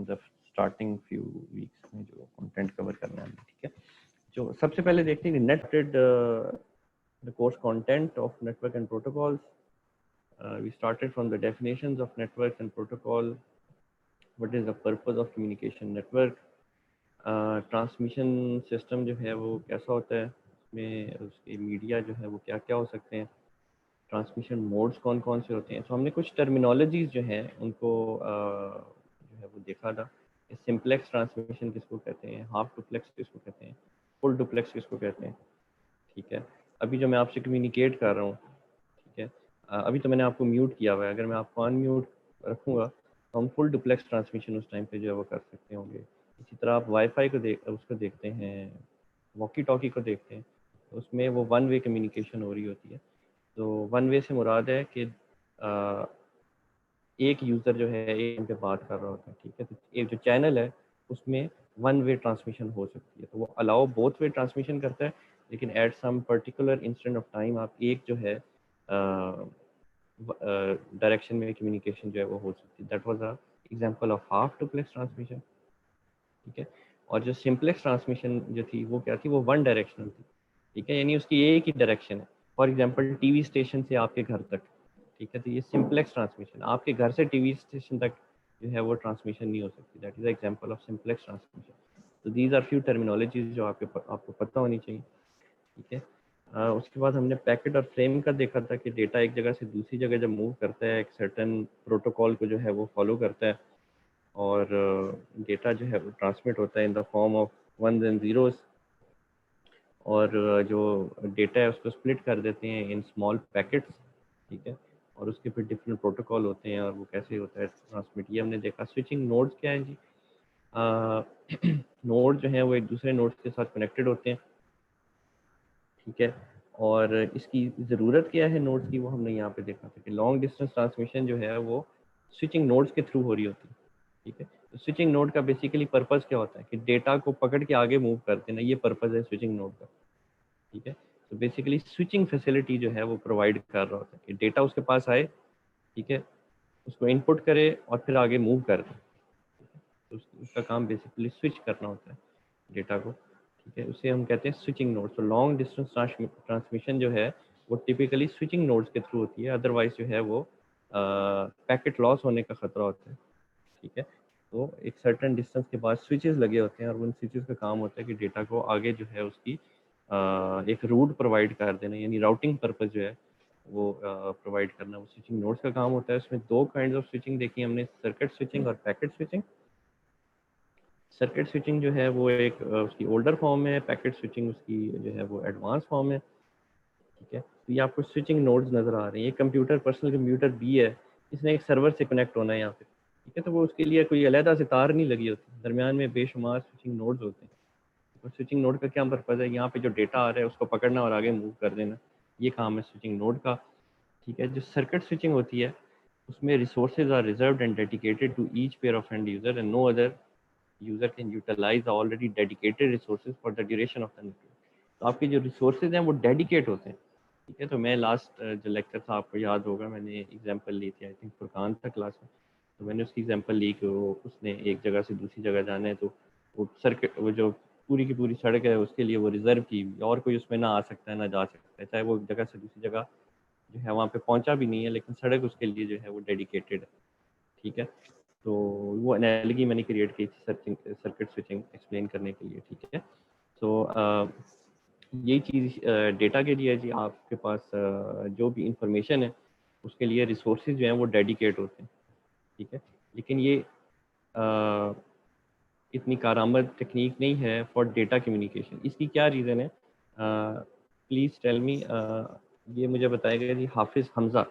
In the starting few weeks में जो content cover करना है, ठीक है। जो सबसे पहले देखते हैं noted the course content of network and protocols. We started from the definitions of network and protocol, what is the purpose of communication network, transmission system जो है वो कैसा होता है, उसमें उसके मीडिया जो है वो क्या क्या हो सकते हैं, ट्रांसमिशन मोड्स कौन कौन से होते हैं। तो हमने कुछ टर्मिनोलॉजीज जो हैं उनको जो है वो देखा था। सिंपलेक्स ट्रांसमिशन किसको कहते हैं, हाफ डुप्लेक्स किसको कहते हैं, फुल डुप्लेक्स किसको कहते हैं, ठीक है। अभी जो मैं आपसे कम्युनिकेट कर रहा हूँ, ठीक है, अभी तो मैंने आपको म्यूट किया हुआ है, अगर मैं आपको अनम्यूट रखूँगा तो हम फुल डुप्लेक्स ट्रांसमिशन उस टाइम पे जो है वो कर सकते होंगे। इसी तरह आप वाईफाई को उसको देखते हैं, वॉकी टॉकी को देखते हैं, तो उसमें वो वन वे कम्युनिकेशन हो रही होती है। तो वन वे से मुराद है कि एक यूज़र जो है एक पे बात कर रहा होता है, ठीक है। तो एक जो चैनल है उसमें वन वे ट्रांसमिशन हो सकती है, तो वो अलाउ बोथ वे ट्रांसमिशन करता है, लेकिन at some particular instant of time आप एक जो है डायरेक्शन में कम्युनिकेशन जो है वो हो सकती है। That was a example of half duplex transmission, ठीक है। और जो सिंपलेक्स ट्रांसमिशन जो थी वो क्या थी, वो वन डायरेक्शनल थी, ठीक है, यानी उसकी एक ही डायरेक्शन है। फॉर एग्जांपल टीवी स्टेशन से आपके घर तक, ठीक है, तो ये सिंपलेक्स ट्रांसमिशन। आपके घर से टीवी स्टेशन तक जो है वो ट्रांसमिशन नहीं हो सकती, that is example of simplex transmission. तो दीज आर फ्यू टर्मिनोलॉजीज जो आपको पता होनी चाहिए, ठीक है। उसके बाद हमने पैकेट और फ्रेम का देखा था कि डेटा एक जगह से दूसरी जगह जब मूव करता है एक सर्टेन प्रोटोकॉल को जो है वो फॉलो करता है, और डेटा जो है वो ट्रांसमिट होता है in the form of ones and zeros, और जो डेटा है उसको स्प्लिट कर देते हैं इन स्मॉल पैकेट्स, ठीक है। और उसके फिर डिफरेंट प्रोटोकॉल होते हैं और वो कैसे होता है ट्रांसमिट, ये हमने देखा। स्विचिंग नोड्स क्या है जी, नोड जो है वो एक दूसरे नोड्स के साथ कनेक्टेड होते हैं, ठीक है। और इसकी ज़रूरत क्या है नोड्स की, वो हमने यहाँ पे देखा था कि लॉन्ग डिस्टेंस ट्रांसमिशन जो है वो स्विचिंग नोड्स के थ्रू हो रही होती है, ठीक है। तो स्विचिंग नोड का बेसिकली पर्पस क्या होता है कि डेटा को पकड़ के आगे मूव कर देना, ये पर्पस है स्विचिंग नोड का, ठीक है। तो बेसिकली स्विचिंग फैसिलिटी जो है वो प्रोवाइड कर रहा होता है कि डेटा उसके पास आए, ठीक है, उसको इनपुट करे और फिर आगे मूव कर दे, तो उसका काम बेसिकली स्विच करना होता है डेटा को, ठीक है। उसे हम कहते हैं स्विचिंग नोड। तो लॉन्ग डिस्टेंस ट्रांसमिशन जो है वो टिपिकली स्विचिंग नोड्स के थ्रू होती है, अदरवाइज जो है वो पैकेट लॉस होने का खतरा होता है, ठीक है। तो एक सर्टेन डिस्टेंस के बाद स्विचेस लगे होते हैं और उन स्विचेस का काम होता है कि डेटा को आगे जो है उसकी एक रूट प्रोवाइड कर देना, यानी राउटिंग पर्पस जो है वो प्रोवाइड करना, वो स्विचिंग नोड्स का काम होता है। उसमें दो काइंड ऑफ स्विचिंग देखी हमने, सर्किट स्विचिंग और पैकेट स्विचिंग। सर्किट स्विचिंग जो है वो एक उसकी ओल्डर फॉर्म है, पैकेट स्विचिंग उसकी जो है वो एडवांस फॉर्म है, ठीक है। तो ये आपको स्विचिंग नोड्स नज़र आ रहे हैं। ये कंप्यूटर पर्सनल कंप्यूटर बी है, इसने एक सर्वर से कनेक्ट होना है यहाँ पे, ठीक है। तो वो उसके लिए कोई अलहदा से तार नहीं लगी होती, दरमियान में बेशुमार स्विचिंग नोड्स होते हैं। तो स्विचिंग नोड का क्या पर्पज़ है, यहाँ पे जो डेटा आ रहा है उसको पकड़ना और आगे मूव कर देना, ये काम है स्विचिंग नोड का, ठीक है। जो सर्किट स्विचिंग होती है उसमें resources are reserved and dedicated to each pair of end user and no other user can utilize already dedicated resources for the duration of the network. तो आपके जो रिसोर्सेज हैं वो डेडिकेट होते हैं, ठीक है। तो मैं लास्ट जो लेक्चर था आपको याद होगा, मैंने एग्जांपल ली थी, आई थिंक फुरकान था क्लास में, तो मैंने उसकी एग्जांपल ली कि वो उसने एक जगह से दूसरी जगह जाना है, तो वो सर्किट, वो जो पूरी की पूरी सड़क है उसके लिए वो रिजर्व की हुई, और कोई उसमें ना आ सकता है ना जा सकता है, चाहे वो एक जगह से दूसरी जगह जो है वहाँ पे पहुँचा भी नहीं है, लेकिन सड़क उसके लिए जो है वो डेडिकेटेड है, ठीक है। तो वो एनालॉजी मैंने क्रिएट की थी सर्किट स्विचिंग एक्सप्लेन करने के लिए, ठीक है। तो यही चीज़ डेटा के लिए जी, आपके पास जो भी इंफॉर्मेशन है उसके लिए रिसोर्सेज जो हैं वो डेडिकेट होते हैं, ठीक है। लेकिन ये इतनी कारआमद टेक्निक नहीं है फॉर डेटा कम्युनिकेशन। इसकी क्या रीज़न है, प्लीज़ टेल मी। ये मुझे बताएगा जी हाफिज़ हमज़ा।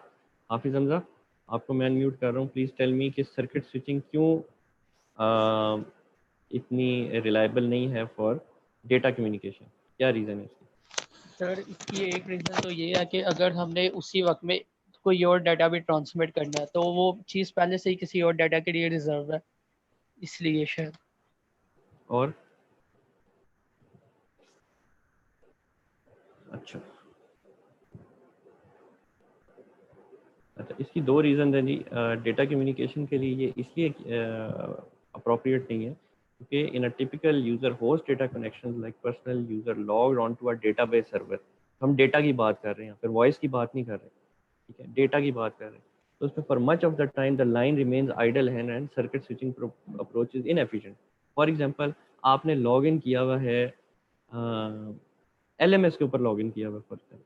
हाफिज़ हमज़ा, आपको मैं अनम्यूट कर रहा हूँ, प्लीज़ टेल मी कि सर्किट स्विचिंग क्यों इतनी रिलायबल नहीं है फॉर डेटा कम्युनिकेशन, क्या रीज़न है इसकी? सर इसकी एक रीज़न तो ये है कि अगर हमने उसी वक्त में कोई और डाटा भी ट्रांसमिट करना है तो वो चीज़ पहले से ही किसी और डाटा के लिए रिजर्व है, इसलिए शायद। और अच्छा अच्छा, इसकी दो रीज़न है जी। डेटा कम्युनिकेशन के लिए ये इसलिए अप्रोप्रिएट नहीं है, क्योंकि in a typical user host data connection like personal user logged on to a database server, हम डेटा की बात कर रहे हैं, फिर वॉइस की बात नहीं कर रहे, ठीक है, डेटा की बात कर रहे हैं, तो उसमें for much of the time the line remains idle and circuit switching approach is inefficient. For example, आपने लॉग इन किया हुआ है LMS के ऊपर लॉग इन किया हुआ है फॉर एग्जांपल,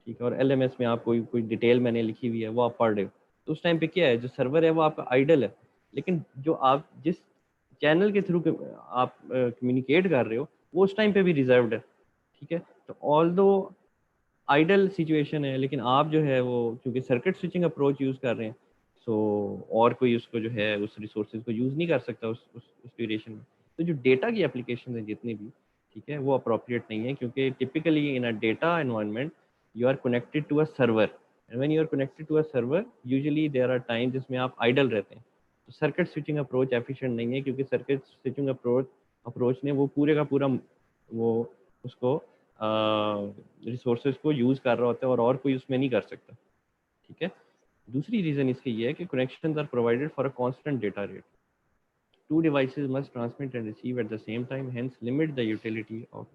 ठीक है, और LMS में आप कोई कोई डिटेल मैंने लिखी हुई है वो आप पढ़ रहे हो, तो उस टाइम पे क्या है, जो सर्वर है वो आपका आइडल है, लेकिन जो आप जिस चैनल के थ्रू आप कम्युनिकेट कर रहे हो वो उस टाइम पे भी रिजर्व्ड है, ठीक है। तो ऑल दो आइडल सिचुएशन है, लेकिन आप जो है वो क्योंकि सर्किट स्विचिंग अप्रोच यूज़ कर रहे हैं, सो और कोई उसको जो है उस रिसोर्सेज को यूज़ नहीं कर सकता उस ड्यूरेशन में। तो जो डेटा की एप्लीकेशन है जितनी भी, ठीक है, वो अप्रोप्रिएट नहीं है, क्योंकि typically in a data environment you are connected to a server, and when you are connected to a server usually there are time जिसमें आप आइडल रहते हैं। तो सर्किट स्विचिंग अप्रोच एफिशिएंट नहीं है, क्योंकि सर्किट स्विचिंग अप्रोच ने वो पूरे का पूरा वो उसको रिसोर्सेज को यूज़ कर रहा होता है और कोई उसमें नहीं कर सकता, ठीक है। दूसरी रीज़न इसकी ये है कि connections are provided for a constant data rate, two devices must transmit and receive at the same time, hence limit the utility of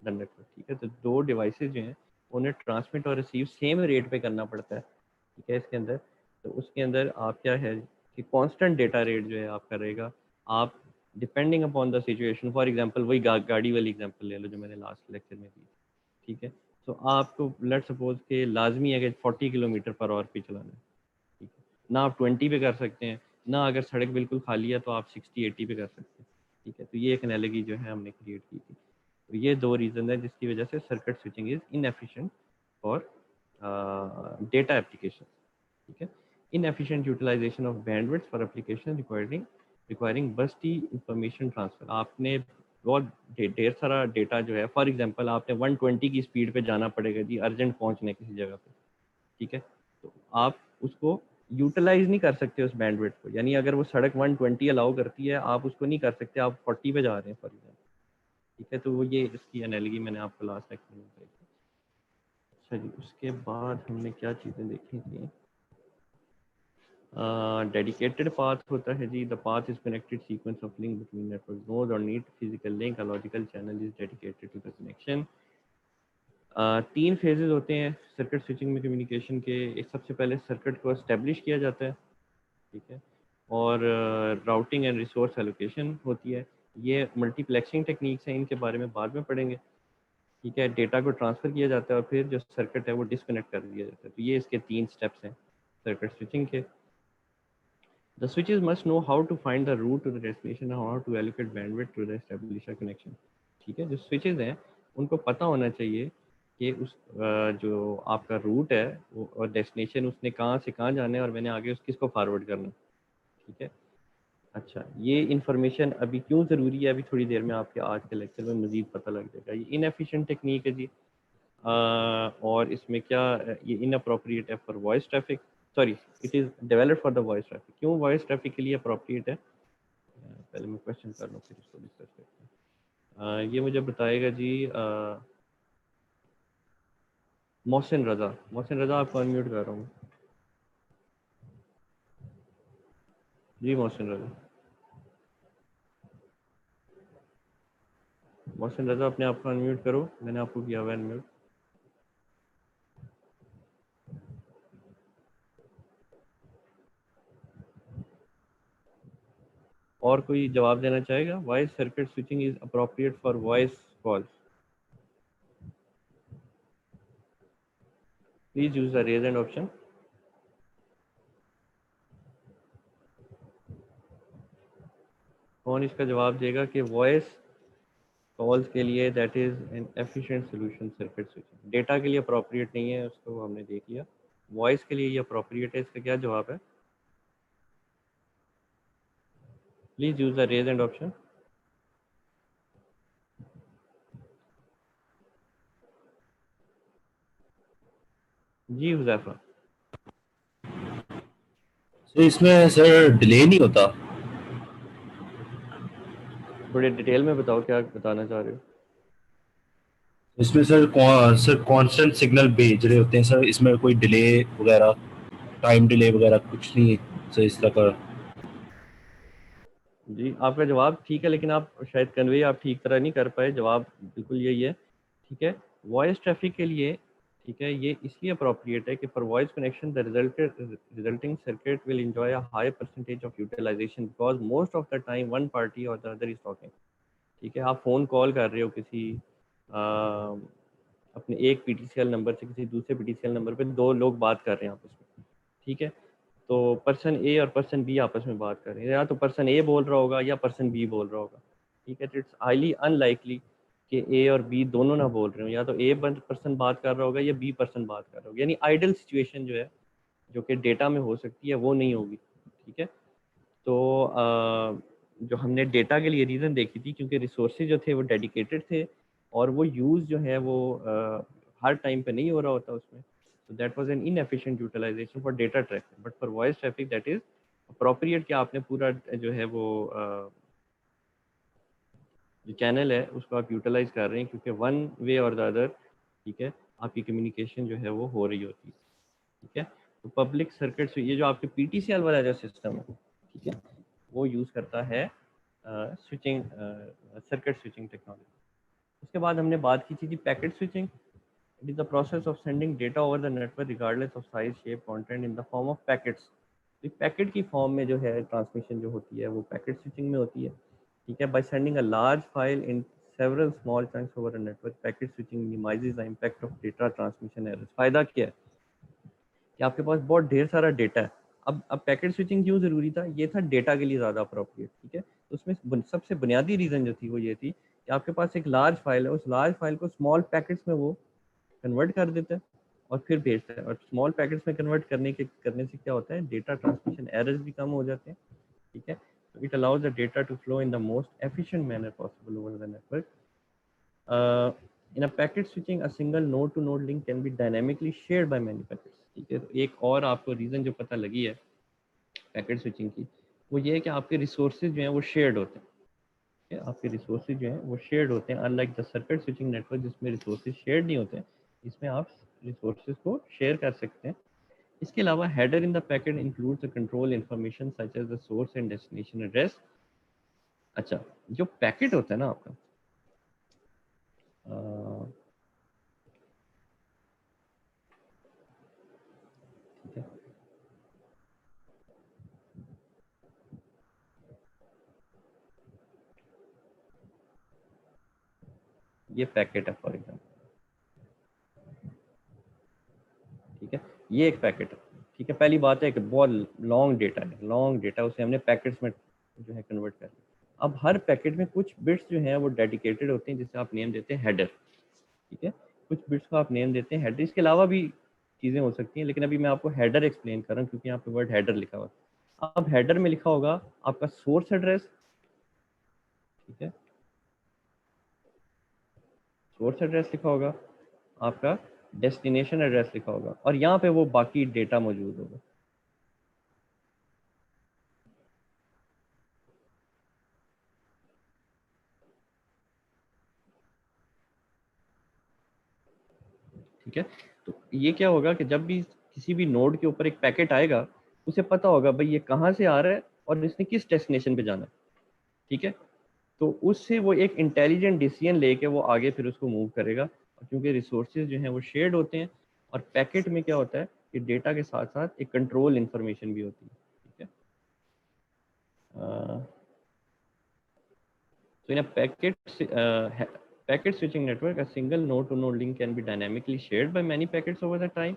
the network, ठीक है। तो दो डिवाइसेस जो हैं उन्हें ट्रांसमिट और रिसीव सेम रेट पे करना पड़ता है, ठीक है, इसके अंदर। तो उसके अंदर आप क्या है कि कांस्टेंट डेटा रेट जो है आपका रहेगा, आप depending upon the situation, for example वही गाड़ी वाली एग्जांपल ले लो जो मैंने लास्ट लेक्चर में दी, ठीक है। तो आपको लेट सपोज के लाजमी है कि 40 किलोमीटर पर आवर पे चलाना है, ठीक है, ना आप 20 पे कर सकते हैं, ना अगर सड़क बिल्कुल खाली है तो आप 60-80 पे कर सकते हैं, ठीक है। तो ये एक एनालॉजी जो है हमने क्रिएट की थी। तो ये दो रीज़न है जिसकी वजह से circuit switching is inefficient for data application, ठीक है। Inefficient utilization of bandwidth for application requiring bursty information transfer, आपने बहुत ढेर सारा डेटा जो है, फॉर एग्जांपल आपने 120 की स्पीड पे जाना पड़ेगा जी अर्जेंट पहुंचने किसी जगह पे, ठीक है। तो आप उसको यूटिलाइज नहीं कर सकते उस बैंडविड्थ को, यानी अगर वो सड़क 120 अलाउ करती है आप उसको नहीं कर सकते, आप 40 पे जा रहे हैं फॉर एग्जाम्पल, ठीक है। तो वो ये इसकी एनालॉजी मैंने आपको लास्ट लेक्चर में बताई थी। अच्छा जी, उसके बाद हमने क्या चीज़ें देखी थी, डेडिकेटेड पाथ होता है जी, the path is connected sequence of link between network node और need physical link, a logical channel is dedicated to the connection. तीन फेजेस होते हैं सर्किट स्विचिंग में कम्युनिकेशन के, एक सबसे पहले सर्किट को एस्टेब्लिश किया जाता है, ठीक है, और राउटिंग एंड रिसोर्स एलोकेशन होती है, ये मल्टीप्लेक्सिंग टेक्निक्स हैं, इनके बारे में बाद में पढ़ेंगे, ठीक है। डेटा को ट्रांसफ़र किया जाता है और फिर जो सर्किट है वो डिस्कनेक्ट कर दिया जाता है, तो ये इसके तीन स्टेप्स हैं सर्किट स्विचिंग के। The switches must know how to find the route to the destination, how to allocate bandwidth to the establish connection, ठीक है। जो स्विचेस हैं उनको पता होना चाहिए कि उस जो आपका रूट है वो और डेस्टिनेशन उसने कहाँ से कहाँ जाना है और मैंने आगे उस किसको फॉरवर्ड करना है, ठीक है। अच्छा, ये इन्फॉर्मेशन अभी क्यों ज़रूरी है, अभी थोड़ी देर में आपके आज के लेक्चर में मज़ीद पता लग जाएगा। ये इनएफिशिएंट टेक्निक है जी, और इसमें क्या ये इनअप्रोप्रिएट है for voice traffic, sorry it is developed for the voice traffic. क्यों वॉइस ट्रैफिक के लिए अप्रोप्रिएट है, पहले मैं क्वेश्चन कर लूँ फिर इसको डिस्कस करते हैं। ये मुझे बताएगा जी मोहसिन रज़ा, मोहसिन रज़ा आपको अनम्यूट कर रहा हूँ जी, मोहसिन रज़ा, मोहसिन रज़ा अपने आप को अनम्यूट करो, मैंने आपको किया हुआ अनम्यूट। और कोई जवाब देना चाहेगा, why circuit switching is appropriate for voice calls, please use the raise hand option. कौन इसका जवाब देगा कि वॉइस कॉल्स के लिए that is an efficient solution circuit switching, data के लिए अप्रोप्रिएट नहीं है, उसको हमने देख लिया, वॉइस के लिए ये अप्रोप्रिएट है, इसका क्या जवाब है, please use the raise hand option. जी हुजैफा, तो इसमें सर डिले नहीं होता? थोड़े डिटेल में बताओ क्या बताना चाह रहे हो। इसमें सर कांस्टेंट सिग्नल भेज रहे होते हैं सर, इसमें कोई डिले वगैरह, टाइम डिले वगैरह कुछ नहीं है सर इस तरह का? जी, आपका जवाब ठीक है, लेकिन आप शायद कन्वे आप ठीक तरह नहीं कर पाए। जवाब बिल्कुल यही है, ठीक है। वॉइस ट्रैफिक के लिए, ठीक है, ये इसलिए अप्रोप्रिएट है कि for voice connection the resulting circuit will enjoy a high percentage of utilization because most of the time one party और द अदर इज टॉकिंग। ठीक है, आप फ़ोन कॉल कर रहे हो किसी अपने एक पीटीसीएल नंबर से किसी दूसरे पीटीसीएल नंबर पे, दो लोग बात कर रहे हैं आपस में, ठीक है। तो पर्सन ए और पर्सन बी आपस में बात कर रहे हैं, या तो पर्सन ए बोल रहा होगा या पर्सन बी बोल रहा होगा, ठीक है। तो इट्स हाईली अनलाइकली कि ए और बी दोनों ना बोल रहे हो, या तो ए पर्सन बात कर रहा होगा या बी पर्सन बात कर रहा होगा, यानी आइडल सिचुएशन जो है, जो कि डेटा में हो सकती है, वो नहीं होगी, ठीक है। तो जो हमने डेटा के लिए रीज़न देखी थी, क्योंकि रिसोर्सेज जो थे वो डेडिकेटेड थे और वो यूज़ जो है वो हर टाइम पे नहीं हो रहा होता उसमें, so that was an inefficient utilization for data traffic, but for voice traffic that is appropriate कि आपने पूरा जो है वो जो चैनल है उसको आप यूटिलाइज कर रहे हैं, क्योंकि वन वे और द अदर, ठीक है, आपकी कम्युनिकेशन जो है वो हो रही होती है, ठीक है। तो पब्लिक सर्किट, ये जो आपके पीटीसीएल वाला जो सिस्टम है, ठीक है, वो यूज़ करता है स्विचिंग, सर्किट स्विचिंग टेक्नोलॉजी। उसके बाद हमने बात की थी packet switching. It is the process of sending data over the network regardless of size, shape, content in the form of packets. तो पैकेट की फॉर्म में जो है ट्रांसमिशन जो होती है वो पैकेट स्विचिंग में होती है, ठीक है। By sending a large file in several small chunks over a network, packet switching minimises the impact of data transmission errors. फायदा क्या है कि आपके पास बहुत ढेर सारा डेटा है। अब पैकेट स्विचिंग क्यों ज़रूरी था? ये था डेटा के लिए ज़्यादा अप्रोप्रिएट, ठीक है। तो उसमें सबसे बुनियादी रीज़न जो थी वो ये थी कि आपके पास एक लार्ज फाइल है, उस लार्ज फाइल को स्मॉल पैकेट्स में वो कन्वर्ट कर देता है और फिर भेजता है। और स्मॉल पैकेट्स में कन्वर्ट करने से क्या होता है, डेटा ट्रांसमिशन एरर्स भी कम हो जाते हैं, ठीक है। तो it allows the data to flow in the most efficient manner possible over the network. In a packet switching a single node to node link can be dynamically shared by many packets, ठीक है। तो एक और आपको reason जो पता लगी है पैकेट स्विचिंग की, वो ये है कि आपके रिसोर्सेज जो हैं वो शेयर्ड होते हैं, ठीक है। आपके रिसोर्सेज जो हैं वो शेयर्ड होते हैं, unlike the circuit switching network जिसमें रिसोर्सेज शेयर्ड नहीं होते हैं, इसमें आप रिसोर्सेज को शेयर कर सकते हैं। इसके अलावा header in the packet includes the control information such as the source and destination address. अच्छा, जो पैकेट होता है ना आपका, ठीक है, ये पैकेट है फॉर एग्जाम्पल, ठीक है, ये एक पैकेट है, ठीक है। पहली बात है कि बहुत लॉन्ग डेटा है, लॉन्ग डेटा, उसे हमने पैकेट्स में जो है कन्वर्ट कर लिया। अब हर पैकेट में कुछ बिट्स जो हैं वो डेडिकेटेड होते हैं, जिसे आप नेम देते हैं हेडर, ठीक है। कुछ बिट्स को आप नेम देते हैं हेडर, इसके अलावा भी चीज़ें हो सकती हैं, लेकिन अभी मैं आपको हेडर एक्सप्लेन कर रहा हूँ क्योंकि यहाँ पे वर्ड हेडर लिखा हुआ है। अब हेडर में लिखा होगा आपका सोर्स एड्रेस, ठीक है, सोर्स एड्रेस लिखा होगा, आपका डेस्टिनेशन एड्रेस लिखा होगा, और यहाँ पे वो बाकी डेटा मौजूद होगा। ठीक है, तो ये क्या होगा कि जब भी किसी भी नोड के ऊपर एक पैकेट आएगा, उसे पता होगा भाई ये कहाँ से आ रहा है और इसने किस डेस्टिनेशन पे जाना है, ठीक है। तो उससे वो एक इंटेलिजेंट डिसीजन लेके वो आगे फिर उसको मूव करेगा, और क्योंकि रिसोर्सेज जो हैं वो शेयर्ड होते हैं, और पैकेट में क्या होता है कि डेटा के साथ साथ एक कंट्रोल इंफॉर्मेशन भी होती है, ठीक है। So in a packet switching network, a single node to node link can be dynamically shared by many packets over the time.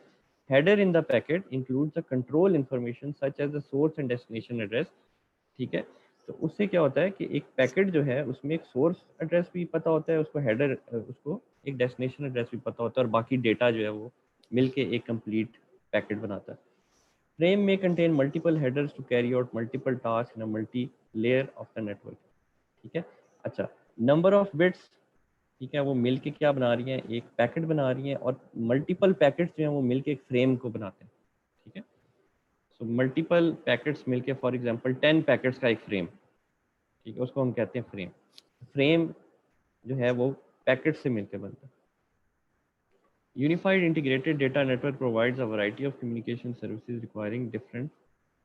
Header in the packet includes the control information such as the source and destination address, ठीक है। तो उससे क्या होता है कि एक packet जो है उसमें एक सोर्स एड्रेस भी पता होता है उसको, हेडर उसको एक डेस्टिनेशन एड्रेस भी पता होता है, और बाकी डेटा जो है वो मिलके एक कंप्लीट पैकेट बनाता है। फ्रेम में contain multiple headers to carry out multiple task in a multi layer of the network, ठीक है। अच्छा, नंबर ऑफ बिट्स, ठीक है, वो मिलके क्या बना रही हैं, एक पैकेट बना रही हैं, और मल्टीपल पैकेट्स जो हैं वो मिलके एक फ्रेम को बनाते हैं, ठीक है। सो मल्टीपल पैकेट्स मिलके फॉर एग्जांपल 10 पैकेट्स का एक फ्रेम, ठीक है, उसको हम कहते हैं फ्रेम। फ्रेम जो है वो पैकेट से मिलकर बनता है। Unified integrated data network provides a variety of communication services requiring different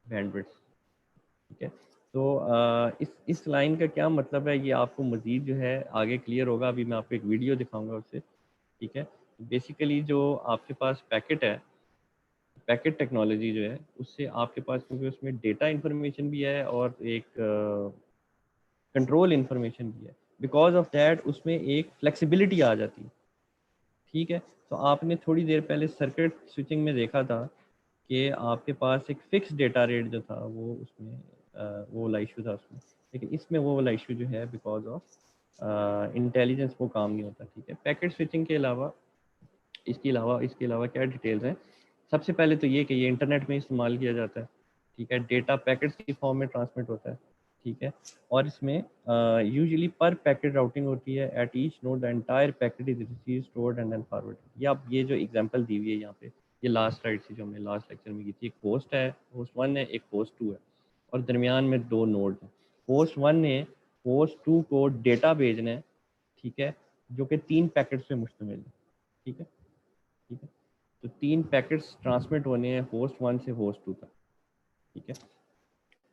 bandwidth, ठीक है। तो इस लाइन का क्या मतलब है, ये आपको मज़ीद जो है आगे क्लियर होगा। अभी मैं आपको एक वीडियो दिखाऊंगा उससे, ठीक है। बेसिकली जो आपके पास पैकेट है, पैकेट टेक्नोलॉजी जो है, उससे आपके पास, क्योंकि उसमें डेटा इंफॉर्मेशन भी है और एक कंट्रोल इंफॉर्मेशन भी है, बिकॉज ऑफ दैट उसमें एक फ्लेक्सिबिलिटी आ जाती है, ठीक है। तो आपने थोड़ी देर पहले सर्किट स्विचिंग में देखा था कि आपके पास एक फिक्स डेटा रेट जो था वो उसमें वो वाला इशू था उसमें, लेकिन इसमें वो वाला इशू जो है बिकॉज ऑफ इंटेलिजेंस वो काम नहीं होता, ठीक है। पैकेट स्विचिंग के अलावा इसके अलावा क्या डिटेल्स हैं। सबसे पहले तो ये कि ये इंटरनेट में इस्तेमाल किया जाता है, ठीक है। डेटा पैकेट्स की फॉर्म में ट्रांसमिट होता है, ठीक है। और इसमें यूजुअली पर पैकेट राउटिंग होती है। At each node the entire packet is received, stored and then forward. ये आप ये जो एग्जांपल दी हुई है यहाँ पे, ये लास्ट स्लाइड से जो हमने लास्ट लेक्चर में की थी, एक होस्ट है, होस्ट 1 है, एक होस्ट 2 है, और दरमियान में 2 नोड हैं। होस्ट 1 ने होस्ट 2 को डेटा भेजना है, ठीक है, जो कि 3 पैकेट्स पे मुश्तमिल है, ठीक है, ठीक है। तो 3 पैकेट्स ट्रांसमिट होने हैं होस्ट 1 से होस्ट 2 तक, ठीक है।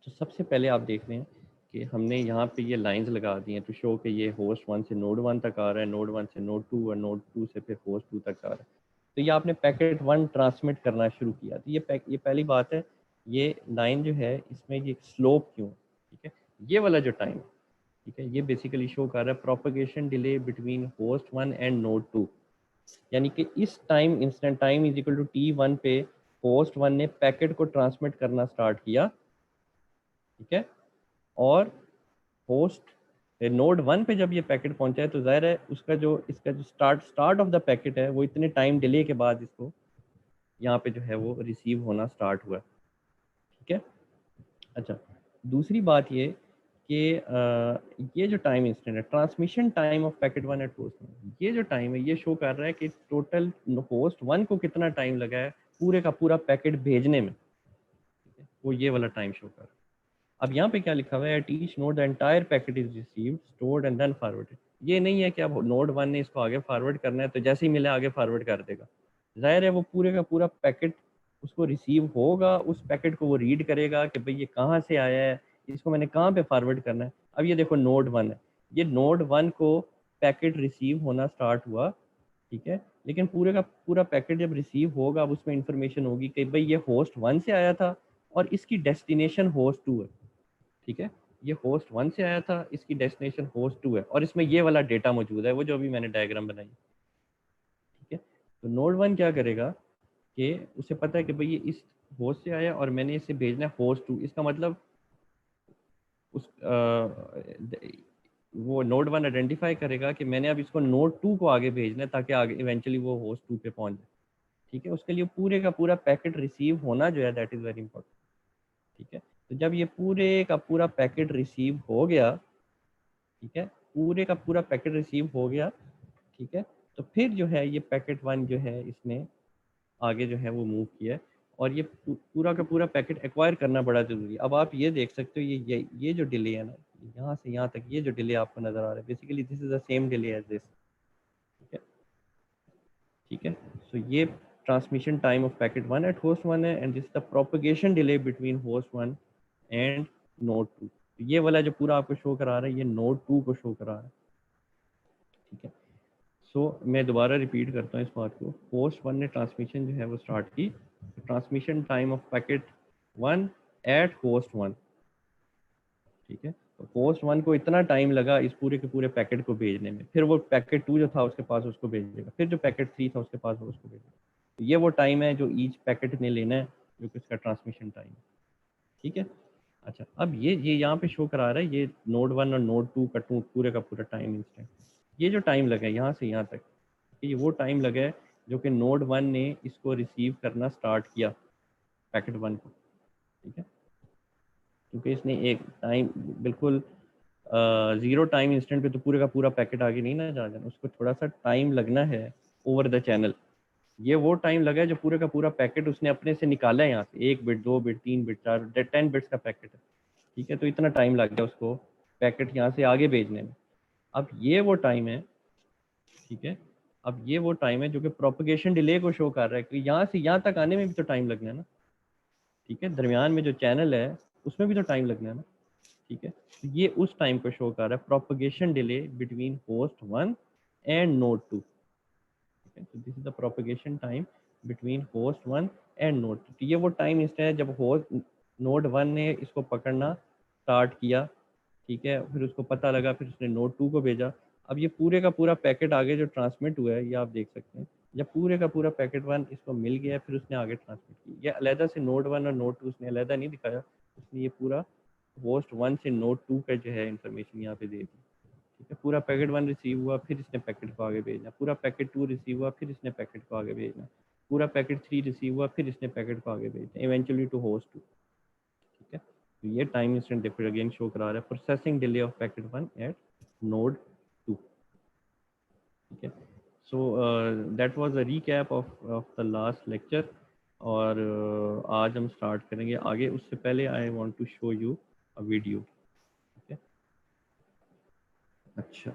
तो सबसे पहले आप देख रहे हैं कि हमने यहाँ पे ये लाइंस लगा दी हैं टू शो कि ये होस्ट 1 से नोड 1 तक आ रहा है, नोड 1 से नोड 2 और नोड 2 से फिर होस्ट 2 तक आ रहा है। तो ये आपने पैकेट 1 ट्रांसमिट करना शुरू किया, तो ये पहली बात है। ये लाइन जो है इसमें ये स्लोप क्यों, ठीक है, ये वाला जो टाइम, ठीक है, ये बेसिकली शो कर रहा है propagation delay between host 1 and node 2। यानी कि इस time instant time is equal to T1 पे होस्ट 1 ने पैकेट को ट्रांसमिट करना स्टार्ट किया, ठीक है। और होस्ट नोड 1 पे जब ये पैकेट पहुंचा है तो जाहिर है इसका जो स्टार्ट ऑफ द पैकेट है वो इतने टाइम डिले के बाद इसको यहाँ पे जो है वो रिसीव होना स्टार्ट हुआ, ठीक है। अच्छा, दूसरी बात ये कि ये जो टाइम इंस्टेंट है, transmission time of packet 1 at host 1, ये जो टाइम है ये शो कर रहा है कि टोटल होस्ट 1 को कितना टाइम लगा है पूरे का पूरा पैकेट भेजने में, ठीक है? वो ये वाला टाइम शो कर रहा है। अब यहाँ पे क्या लिखा हुआ है, at each node the entire packet is received, stored and then forwarded. ये नहीं है कि अब नोड 1 ने इसको आगे फॉरवर्ड करना है तो जैसे ही मिले आगे फॉरवर्ड कर देगा। जाहिर है वो पूरे का पूरा पैकेट उसको रिसीव होगा, उस पैकेट को वो रीड करेगा कि भाई ये कहाँ से आया है, इसको मैंने कहाँ पे फॉरवर्ड करना है। अब ये देखो नोड 1 है, ये नोड 1 को पैकेट रिसीव होना स्टार्ट हुआ, ठीक है। लेकिन पूरे का पूरा पैकेट जब रिसीव होगा अब उसमें इंफॉर्मेशन होगी कि भाई ये होस्ट 1 से आया था और इसकी डेस्टिनेशन होस्ट 2 है, ठीक है। ये होस्ट 1 से आया था, इसकी डेस्टिनेशन होस्ट 2 है, और इसमें ये वाला डेटा मौजूद है वो जो अभी मैंने डायग्राम बनाई, ठीक है। तो नोड 1 क्या करेगा कि उसे पता है कि भाई ये इस होस्ट से आया और मैंने इसे भेजना है होस्ट 2। इसका मतलब उस वो नोड 1 आइडेंटिफाई करेगा कि मैंने अब इसको नोड 2 को आगे भेजना है ताकि आगे इवेंचुअली वो होस्ट 2 पे पहुंच जाए, ठीक है। उसके लिए पूरे का पूरा पैकेट रिसीव होना जो है दैट इज़ वेरी इंपॉर्टेंट, ठीक है। तो जब ये पूरे का पूरा पैकेट रिसीव हो गया, ठीक है, पूरे का पूरा पैकेट रिसीव हो गया, ठीक है, तो फिर जो है ये पैकेट 1 जो है इसने आगे जो है वो मूव किया है, और ये पूरा का पूरा पैकेट एक्वायर करना बड़ा ज़रूरी है। अब आप ये देख सकते हो ये जो डिले है ना, यहाँ से यहाँ तक ये जो डिले आपको नज़र आ रहा है, basically this is the same delay as this, ठीक है, ठीक है। सो ये transmission time of packet 1 at host 1 है, and this the propagation delay between host 1 and node 2। ये वाला जो पूरा आपको शो करा रहा है ये नोड 2 को शो करा रहा है, ठीक है। सो मैं दोबारा रिपीट करता हूँ इस बात को। होस्ट 1 ने ट्रांसमिशन जो है वो स्टार्ट की, transmission time of packet 1 at host 1, ठीक है। तो होस्ट 1 को इतना टाइम लगा इस पूरे के पूरे पैकेट को भेजने में, फिर वो पैकेट 2 जो था उसके पास उसको भेजेगा, फिर जो पैकेट 3 था उसके पास वो उसको भेजेगा। तो ये वो टाइम है जो ईच पैकेट ने लेना है, जो कि उसका ट्रांसमिशन टाइम है, ठीक है। अच्छा, अब ये यहाँ पे शो करा रहा है ये नोड 1 और नोड 2 का पूरे का पूरा टाइम इंस्टेंट। ये जो टाइम लगा है यहाँ से यहाँ तक, ये वो टाइम लगा है जो कि नोड 1 ने इसको रिसीव करना स्टार्ट किया पैकेट 1 को, ठीक है। क्योंकि इसने एक टाइम बिल्कुल ज़ीरो टाइम इंस्टेंट पे तो पूरे का पूरा पैकेट आगे नहीं ना जा जाना, उसको थोड़ा सा टाइम लगना है ओवर द चैनल। ये वो टाइम लगा है जो पूरे का पूरा पैकेट उसने अपने से निकाला है यहाँ से, 1 बिट 2 बिट 3 बिट 4 10 बिट्स का पैकेट है, ठीक है। तो इतना टाइम लग गया उसको पैकेट यहाँ से आगे भेजने में। अब ये वो टाइम है, ठीक है, अब ये वो टाइम है जो कि प्रोपगेशन डिले को शो कर रहा है कि यहाँ से यहाँ तक आने में भी तो टाइम लगना है ना, ठीक है। दरमियान में जो चैनल है उसमें भी तो टाइम लगना है ना, ठीक है। तो ये उस टाइम को शो कर रहा है, propagation delay between host 1 and node 2। ठीक है, तो this is the propagation time between host 1 and node 2। ये वो टाइम इंस्टेंट है जब होस्ट नोड 1 ने इसको पकड़ना स्टार्ट किया, ठीक है, फिर उसको पता लगा, फिर उसने नोड 2 को भेजा। अब ये पूरे का पूरा पैकेट आगे जो ट्रांसमिट हुआ है, ये आप देख सकते हैं, जब पूरे का पूरा पैकेट 1 इसको मिल गया, फिर उसने आगे ट्रांसमिट किया। ये अलहदा से नोड 1 और नोड 2 उसने अलहदा नहीं दिखाया, उसने ये पूरा होस्ट 1 से नोड 2 का जो है इंफॉर्मेशन यहाँ पे दे दी। ठीक है, पूरा पैकेट 1 रिसीव हुआ, फिर इसने पैकेट को आगे भेजना, पूरा पैकेट 2 रिसीव हुआ, फिर इसने पैकेट को आगे भेजना, पूरा पैकेट 3 रिसीव हुआ, फिर इसने पैकेट को आगे भेजना, इवेंचुअली टू होस्ट 2। ठीक है, तो ये टाइम इंस्टेंट देखो अगेन शो करा रहा है, processing delay of packet 1 at node 2। ठीक है, so that was a recap of the last lecture. और आज हम स्टार्ट करेंगे आगे। उससे पहले I want to show you a video. ठीक है, अच्छा,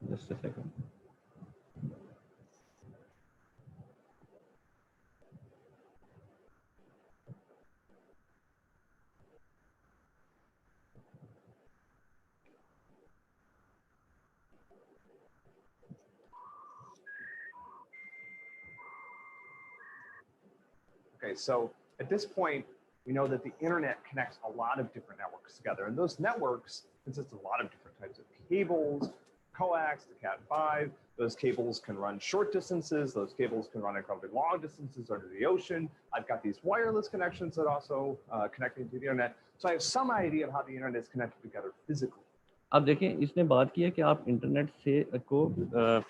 just a second. Okay, so at this point, we know that the internet connects a lot of different networks together, and those networks consist of a lot of different types of cables, coax, the Cat5. Those cables can run short distances. Those cables can run incredibly long distances under the ocean. I've got these wireless connections that also connect into the internet. So I have some idea of how the internet is connected together physically. अब देखें, इसने बात की है कि आप internet से को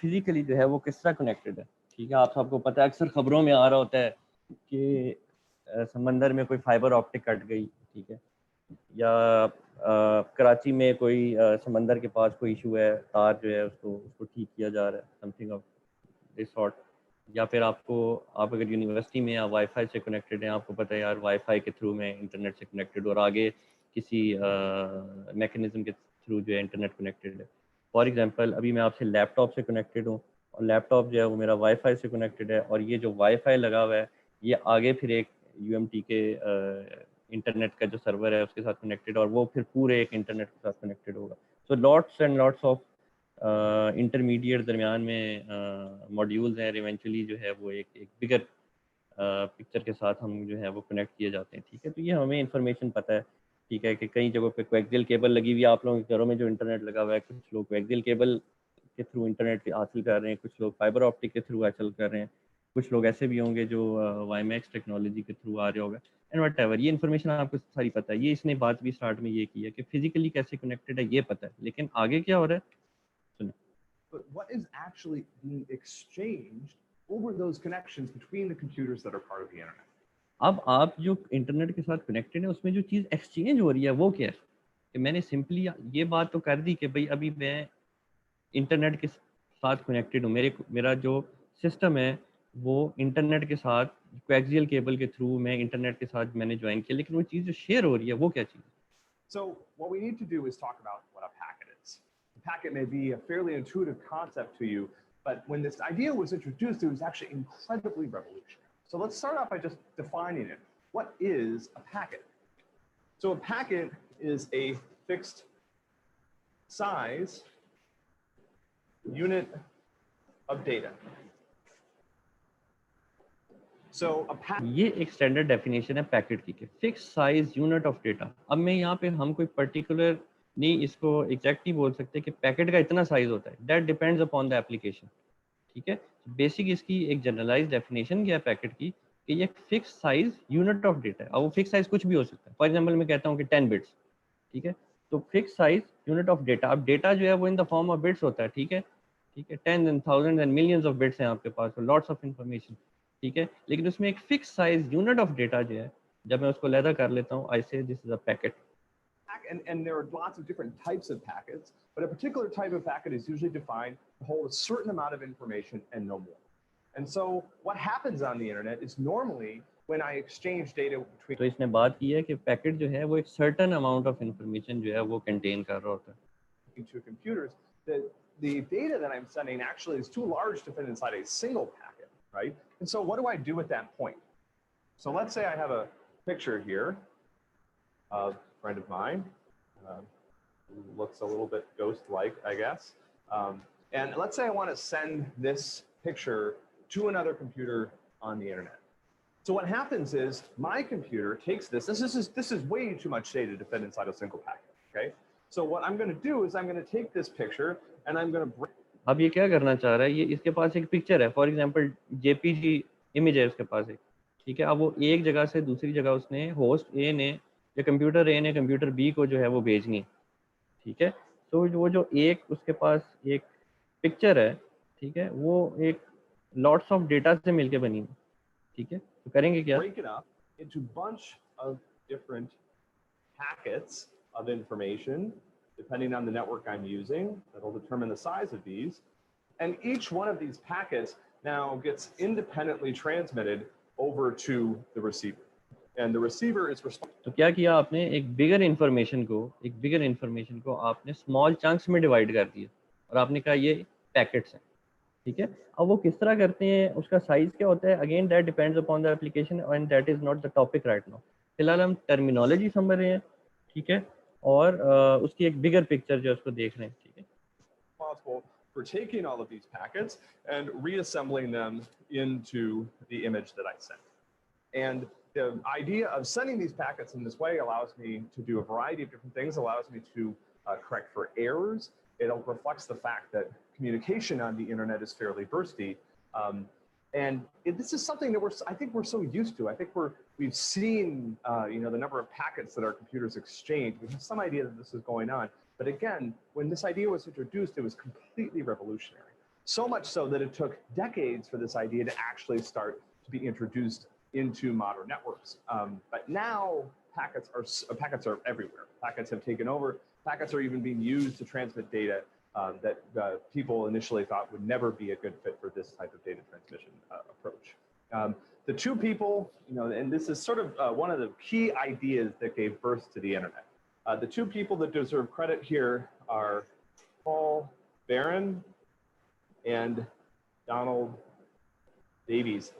फिजिकली जो है वो किस तरह कनेक्टेड है। ठीक है, आप सबको पता है, अक्सर खबरों में आ रहा होता है कि समंदर में कोई फाइबर ऑप्टिक कट गई, ठीक है, या कराची में कोई समंदर के पास कोई इशू है, तार जो है उसको ठीक किया जा रहा है, समथिंग ऑफ दिस सॉर्ट। या फिर आप अगर यूनिवर्सिटी में या वाईफाई से कनेक्टेड हैं, आपको पता है यार वाईफाई के थ्रू मैं इंटरनेट से कनेक्टेड, और आगे किसी मैकेनिज्म के थ्रू जो है इंटरनेट कनेक्टेड है। फॉर एग्जांपल, अभी मैं आपसे लैपटॉप से कनेक्टेड हूँ, और लैपटॉप जो है वो मेरा वाईफाई से कनेक्टेड है, और ये जो वाईफाई लगा हुआ है ये आगे फिर एक यूएमटी के इंटरनेट का जो सर्वर है उसके साथ कनेक्टेड, और वो फिर पूरे एक इंटरनेट के साथ कनेक्टेड होगा। So lots and lots of intermediate दरमियान में मॉड्यूल्स हैं, इवेंचुअली जो है वो एक बिगर पिक्चर के साथ हम जो है वो कनेक्ट किए जाते हैं। ठीक है, तो ये हमें इंफॉर्मेशन पता है। ठीक है, कि कई जगहों पे कोएक्सियल केबल लगी हुई है, आप लोगों के घरों में जो इंटरनेट लगा हुआ है, कुछ लोग कोएक्सियल केबल के थ्रू इंटरनेट हासिल कर रहे हैं, कुछ लोग फाइबर ऑप्टिक के थ्रू हासिल कर रहे हैं, कुछ लोग ऐसे भी होंगे जो वाईमैक्स टेक्नोलॉजी के थ्रू आ रहे होंगे, एंड वट एवर। ये इन्फॉर्मेशन आपको सारी पता है। ये इसने बात भी स्टार्ट में ये की है कि फिजिकली कैसे कनेक्टेड है ये पता है, लेकिन आगे क्या हो रहा है सुनिए। But what is actually being exchanged over those connections between the computers that are part of the internet? अब आप जो इंटरनेट के साथ कनेक्टेड है उसमें जो चीज़ एक्सचेंज हो रही है वो क्या है? कि मैंने सिंपली ये बात तो कर दी कि भाई अभी मैं इंटरनेट के साथ कनेक्टेड हूँ, मेरा जो सिस्टम है वो इंटरनेट के साथ कोएक्सियल केबल के थ्रू मैं इंटरनेट के साथ मैंने ज्वाइन किया, लेकिन वो चीज़ जो शेयर हो रही है वो क्या चीज़ है? So what we need to do is talk about what a packet is. A packet may be a fairly intuitive concept to you, but when this idea was introduced, it was actually incredibly revolutionary. So let's start off by just defining it. What is a packet? So a packet is a fixed size unit of data. So a packet, ये एक standard definition है packet की, fix size unit of data. अब मैं यहाँ पे हम कोई पर्टिकुलर नहीं इसको एग्जैक्टली बोल सकते कि पैकेट का इतना साइज होता है, that depends upon the application. ठीक है, बेसिक इसकी एक जनरलाइज डेफिनेशन क्या है पैकेट की, कि ये fix size unit of data है। अब वो फिक्स साइज कुछ भी हो सकता है। फॉर एग्जांपल मैं कहता हूँ कि 10 बिट्स, ठीक है, तो fix size unit of data. अब डेटा जो है वो इन द फॉर्म ऑफ बिट्स होता है। ठीक है, ठीक है, 10 and 1000 and millions of bits हैं आपके पास, लॉट्स ऑफ इंफॉर्मेशन। ठीक है, लेकिन उसमें एक fix size unit of data जो है, जब मैं उसको लैदा कर लेता हूँ, आई से this is a packet. and there are lots of different types of packets, but a particular type of packet is usually defined to hold a certain amount of information and no more. And so what happens on the internet is normally when I exchange data between तो इसने बात की है कि packet जो है वो एक सर्टेन अमाउंट ऑफ इंफॉर्मेशन जो है वो कंटेन कर रहा होता है। two computers, the data that I'm sending actually is too large to fit inside a single packet, right? And so what do I do at that point? So let's say I have a picture here of a friend of mine, who looks a little bit ghost-like, I guess. And let's say I want to send this picture to another computer on the internet. So what happens is my computer takes this is way too much data to fit inside a single packet, okay? So what I'm going to do is I'm going to take this picture and I'm going to bring. अब ये क्या करना चाह रहा है, ये इसके पास एक पिक्चर है, फॉर एग्जांपल जेपीजी इमेज है उसके पास एक, ठीक है। अब वो एक जगह से दूसरी जगह उसने होस्ट ए ने या कंप्यूटर ए ने कंप्यूटर बी को जो है वो भेजनी, ठीक है। तो वो जो एक उसके पास एक पिक्चर है, ठीक है, वो एक लॉट्स ऑफ डेटा से मिलके बनी है, ठीक है। तो करेंगे क्या? Break it up into bunch of different packets of information, depending on the network I'm using. That'll determine the size of these. And each one of these packets now gets independently transmitted over to the receiver. And the receiver is responsible. तो क्या किया आपने, एक बिगर information को आपने small chunks में divide कर दिया और आपने कहा ये पैकेट्स हैं, ठीक है। अब वो किस तरह करते हैं, उसका साइज क्या होता है, again that depends upon the application and that is not the topic right now. फिलहाल हम टर्मिनोलॉजी समझ रहे हैं, ठीक है, और उसकी एक बिगर पिक्चर जो है उसको देख रहे हैं, ठीक है। Responsible for taking all of these packets and reassembling them into the image that I sent. And the idea of sending these packets in this way allows me to do a variety of different things, allows me to correct for errors. It reflects the fact that communication on the internet is fairly bursty. This is something that I think we're so used to. I think we've seen, the number of packets that our computers exchange. We have some idea that this is going on. But again, when this idea was introduced, it was completely revolutionary. So much so that it took decades for this idea to actually start to be introduced into modern networks. But now packets are everywhere. Packets have taken over. Packets are even being used to transmit data that people initially thought would never be a good fit for this type of data transmission approach. The two people, and this is sort of one of the key ideas that gave birth to the internet. The two people that deserve credit here are Paul Barron and Donald Davies.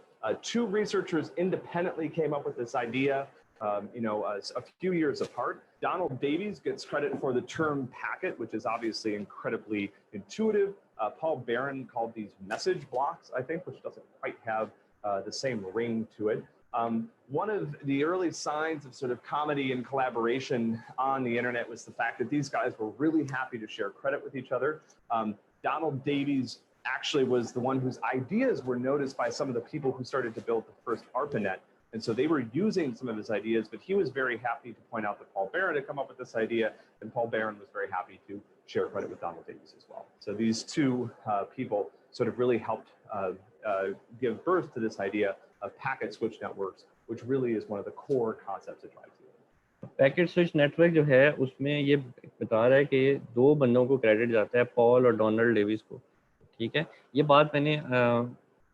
Two researchers independently came up with this idea, a few years apart. Donald Davies gets credit for the term packet, which is obviously incredibly intuitive. Paul Barron called these message blocks, I think, which doesn't quite have the same ring to it. One of the early signs of sort of comedy and collaboration on the internet was the fact that these guys were really happy to share credit with each other. Donald Davies actually was the one whose ideas were noticed by some of the people who started to build the first ARPANET. And so they were using some of his ideas, but he was very happy to point out that Paul Barron had come up with this idea, and Paul Barron was very happy to share credit with Donald Davies as well. So these two people sort of really helped give birth to this idea of packet switch networks, which really is one of the core concepts that drives it. Packet switch network जो है उसमें ये बता रहा है कि दो बंदों को क्रेडिट जाता है, पॉल और डोनाल्ड डेविस को, ठीक है। ये बात मैंने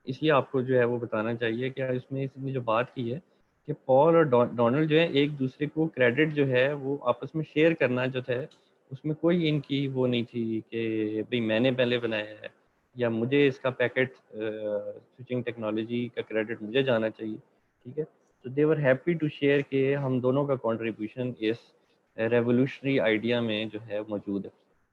इसलिए आपको जो है वो बताना चाहिए कि इसमें इसने जो बात की है कि पॉल और डोनाल्ड जो है एक दूसरे को क्रेडिट जो है वो आपस में शेयर करना जो था, उसमें कोई इनकी वो नहीं थी कि भाई मैंने पहले बनाया है या मुझे इसका पैकेट स्विचिंग टेक्नोलॉजी का क्रेडिट मुझे जाना चाहिए, ठीक है। तो दे वर हैप्पी टू शेयर के हम दोनों का कंट्रीब्यूशन इस रेवोल्यूशनरी आइडिया में जो है मौजूद है,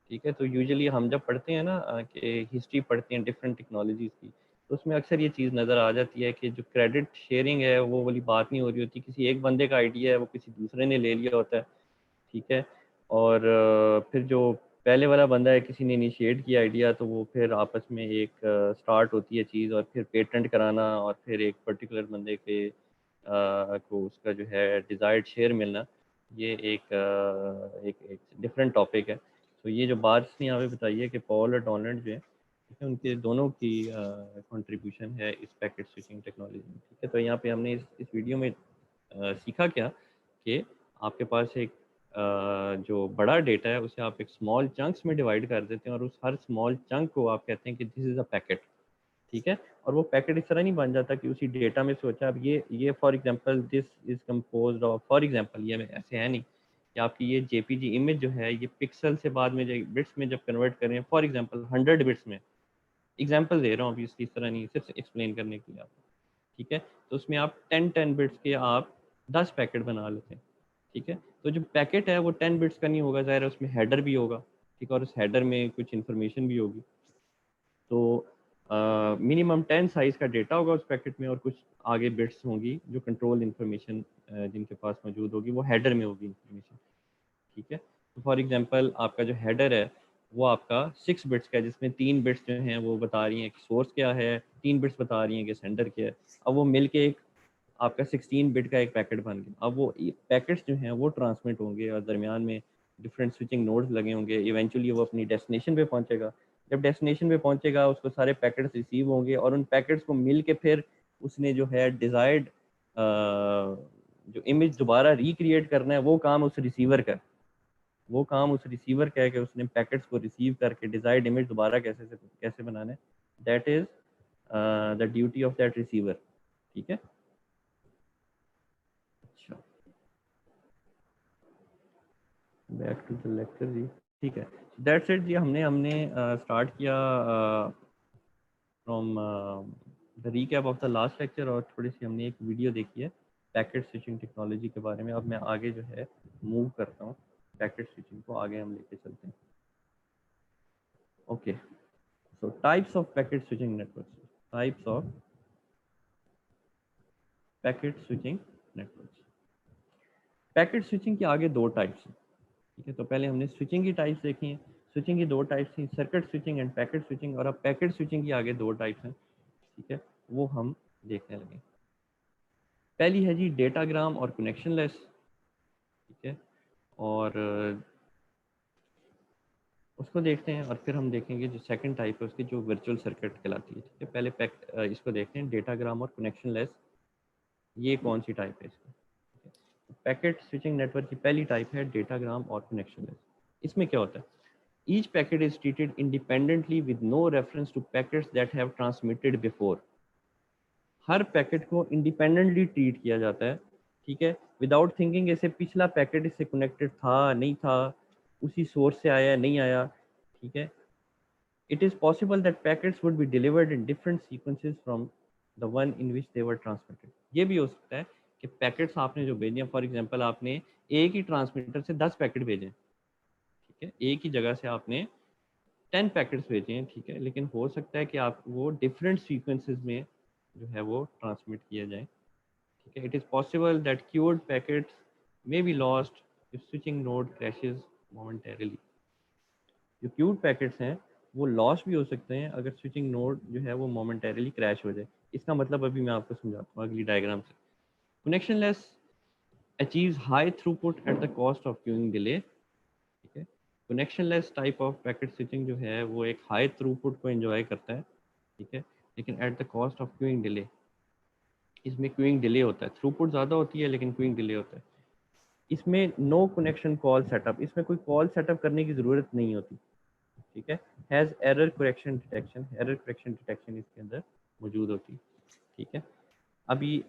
ठीक है। तो यूजुअली हम जब पढ़ते हैं ना कि हिस्ट्री पढ़ते हैं डिफरेंट टेक्नोलॉजीज़ की, तो उसमें अक्सर ये चीज़ नज़र आ जाती है कि जो क्रेडिट शेयरिंग है वो वाली बात नहीं हो रही होती, किसी एक बंदे का आइडिया है वो किसी दूसरे ने ले लिया होता है, ठीक है। और फिर जो पहले वाला बंदा है किसी ने इनिशिएट किया आइडिया, तो वो फिर आपस में एक स्टार्ट होती है चीज़ और फिर पेटेंट कराना और फिर एक पर्टिकुलर बंदे के को उसका जो है डिज़ायर्ड शेयर मिलना, ये एक डिफरेंट टॉपिक है। तो ये जो बात इसने यहाँ पे बताई है कि पॉल और डोनाल्ड जो है, ठीक है, उनके दोनों की कंट्रीब्यूशन है इस पैकेट स्विचिंग टेक्नोलॉजी में, ठीक है। तो यहाँ पे हमने इस वीडियो में सीखा क्या कि आपके पास एक जो बड़ा डेटा है उसे आप एक स्मॉल चंक्स में डिवाइड कर देते हैं और उस हर स्मॉल चंक को आप कहते हैं कि दिस इज़ अ पैकेट, ठीक है। और वो पैकेट इस तरह नहीं बन जाता कि उसी डेटा में सोचा अब ये for example this is composed of, for example ये ऐसे है नहीं कि आपकी ये जेपीजी इमेज जो है ये पिक्सल से बाद में जो बिट्स में जब कन्वर्ट करें, फॉर एग्जांपल 100 बिट्स में, एग्जांपल दे रहा हूँ अभी, इसकी इस तरह नहीं, सिर्फ एक्सप्लेन करने के लिए आपको, ठीक है। तो उसमें आप 10 बिट्स के आप 10 पैकेट बना लेते हैं, ठीक है। तो जो पैकेट है वो 10 बिट्स का नहीं होगा, ज़ाहिर है उसमें हेडर भी होगा, ठीक है, और उस हेडर में कुछ इन्फॉर्मेशन भी होगी। तो मिनिमम 10 साइज़ का डेटा होगा उस पैकेट में, और कुछ आगे बिट्स होंगी जो कंट्रोल इन्फॉर्मेशन जिनके पास मौजूद होगी, वो हेडर में होगी इन्फॉर्मेशन, ठीक है। तो फॉर एग्जांपल आपका जो हेडर है वो आपका 6 बिट्स का है, जिसमें 3 बिट्स जो हैं वो बता रही हैं कि सोर्स क्या है, 3 बिट्स बता रही हैं कि सेंडर क्या है। अब वो मिल के एक आपका 16 बिट का एक पैकेट बन गया। अब वो पैकेट्स जो हैं वो ट्रांसमिट होंगे और दरमियान में डिफरेंट स्विचिंग नोड्स लगे होंगे। इवेंचुअली वो अपनी डेस्टिनेशन पे पहुंचेगा। जब डेस्टिनेशन पे पहुंचेगा उसको सारे पैकेट्स रिसीव होंगे, और उन पैकेट्स को मिल के फिर उसने जो है डिज़ायर्ड जो इमेज दोबारा रिक्रिएट करना है, वो काम उस रिसीवर का, वो काम उस रिसीवर का है कि उसने पैकेट्स को रिसीव करके डिज़ायर्ड इमेज दोबारा कैसे बनाना है। That is the duty of that receiver, ठीक है। अच्छा, बैक टू द लेक्चर जी, ठीक है। दैट्स इट जी, हमने स्टार्ट किया from the recap of the last lecture, और थोड़ी सी हमने एक वीडियो देखी है पैकेट स्विचिंग टेक्नोलॉजी के बारे में। अब मैं आगे जो है मूव करता हूँ, पैकेट स्विचिंग को आगे हम लेके चलते हैं। Okay, so types of packet switching networks, types of packet switching networks. Packet switching के आगे दो टाइप्स हैं, ठीक है। तो पहले हमने स्विचिंग की टाइप्स देखी हैं, स्विचिंग की दो टाइप्स थी, circuit switching end packet switching, और अब पैकेट स्विचिंग की आगे दो टाइप्स हैं, ठीक है, वो हम देखने लगे। पहली है जी डेटाग्राम और कनेक्शनलेस, ठीक है, और उसको देखते हैं, और फिर हम देखेंगे जो सेकंड टाइप है उसकी, जो वर्चुअल सर्किट कहलाती है, ठीक है। पहले इसको देखते हैं, डेटाग्राम और कनेक्शनलेस, ये कौन सी टाइप है इसकी। पैकेट स्विचिंग नेटवर्क की पहली टाइप है डेटाग्राम और कनेक्शनलेस। इसमें क्या होता है, each packet is treated independently with no reference to packets that have transmitted before. हर पैकेट को इंडिपेंडेंटली ट्रीट किया जाता है, ठीक है, विदाउट थिंकिंग ऐसे पिछला पैकेट इससे कनेक्टेड था नहीं था, उसी सोर्स से आया नहीं आया, ठीक है। It is possible that packets would be delivered in different sequences from the one in which they were transmitted. ये भी हो सकता है कि पैकेट्स आपने जो भेजे, फॉर एग्जांपल आपने एक ही ट्रांसमीटर से 10 पैकेट भेजे, ठीक है, एक ही जगह से आपने 10 पैकेट्स भेजे हैं, ठीक है, लेकिन हो सकता है कि आप वो डिफरेंट सीक्वेंसेस में जो है वो ट्रांसमिट किया जाए, ठीक है। It is possible that cued packets may be lost if switching node crashes momentarily. जो क्यूड पैकेट्स हैं वो लॉस भी हो सकते हैं अगर स्विचिंग नोड जो है वो मोमेंटरीली क्रैश हो जाए। इसका मतलब अभी मैं आपको समझाता हूँ अगली डायग्राम से। Connectionless achieves high throughput at the cost of queuing delay, ठीक है। Connectionless type of packet switching जो है वो एक हाई थ्रूपुट को एंजॉय करता है, ठीक है, लेकिन at the cost of queuing delay. इसमें क्यूइंग डिले होता है, थ्रूपुट ज़्यादा होती है लेकिन क्यूइंग डिले होता है। इसमें नो कनेक्शन कॉल सेटअप, इसमें कोई कॉल सेटअप करने की ज़रूरत नहीं होती, ठीक है। Has error correction detection, error correction detection इसके अंदर मौजूद होती है, ठीक है। अभी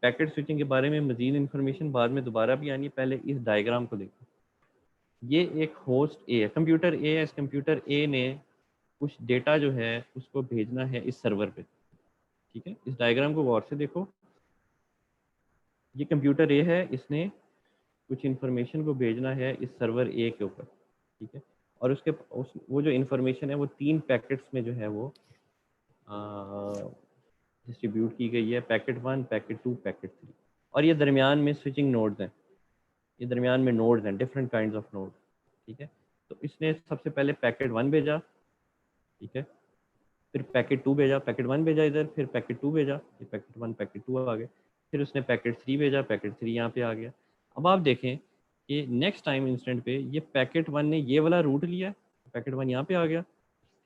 पैकेट स्विचिंग के बारे में मज़ीद इन्फॉर्मेशन बाद में दोबारा भी आनी है, पहले इस डायग्राम को देखो। ये एक होस्ट ए है, कंप्यूटर ए है। इस कंप्यूटर ए ने कुछ डेटा जो है उसको भेजना है इस सर्वर पे, ठीक है। इस डायग्राम को गौर से देखो, ये कंप्यूटर ए है, इसने कुछ इन्फॉर्मेशन को भेजना है इस सर्वर ए के ऊपर, ठीक है। और वो जो इन्फॉर्मेशन है वो 3 पैकेट्स में जो है वो डिस्ट्रीब्यूट की गई है, पैकेट 1, पैकेट 2, पैकेट 3, और ये दरमियान में स्विचिंग नोड्स हैं, ये दरमियान में नोड्स हैं, डिफरेंट काइंड्स ऑफ नोड, ठीक है। तो इसने सबसे पहले पैकेट 1 भेजा, ठीक है, फिर पैकेट 2 भेजा, पैकेट 1 भेजा इधर, फिर पैकेट 2 भेजा, ये पैकेट 1 पैकेट 2 आ गए, फिर उसने पैकेट 3 भेजा, पैकेट 3 यहाँ पे आ गया। अब आप देखें कि नेक्स्ट टाइम इंस्टेंट पे ये पैकेट 1 ने ये वाला रूट लिया, पैकेट 1 यहाँ पे आ गया,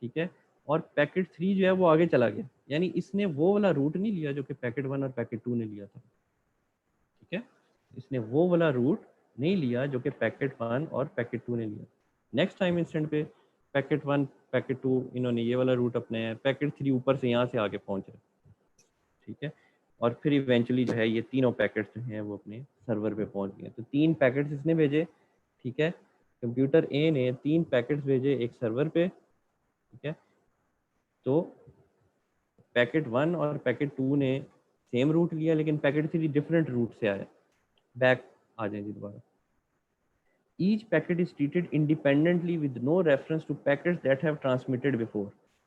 ठीक है, और पैकेट 3 जो है वो आगे चला गया, यानी इसने वो वाला रूट नहीं लिया जो कि पैकेट 1 और पैकेट 2 ने लिया था, ठीक है। इसने वो वाला रूट नहीं लिया जो कि पैकेट 1 और पैकेट 2 ने लिया। नेक्स्ट टाइम इंस्टेंट पे पैकेट 1, पैकेट 2 इन्होंने ये वाला रूट अपनाया, पैकेट 3 ऊपर से यहाँ से आगे पहुँच रहे, ठीक है, और फिर इवेंचुअली जो है ये तीनों पैकेट्स जो हैं वो अपने सर्वर पे पहुँच गए। तो 3 पैकेट्स इसने भेजे, ठीक है, कंप्यूटर ए ने 3 पैकेट्स भेजे एक सर्वर पे, ठीक है। तो पैकेट 1 और पैकेट 2 ने सेम रूट लिया, लेकिन पैकेट 3 डिफरेंट रूट से आया। बैक आ जाएंगे दोबारा। Each packet is treated independently with no reference to packets that have transmitted before.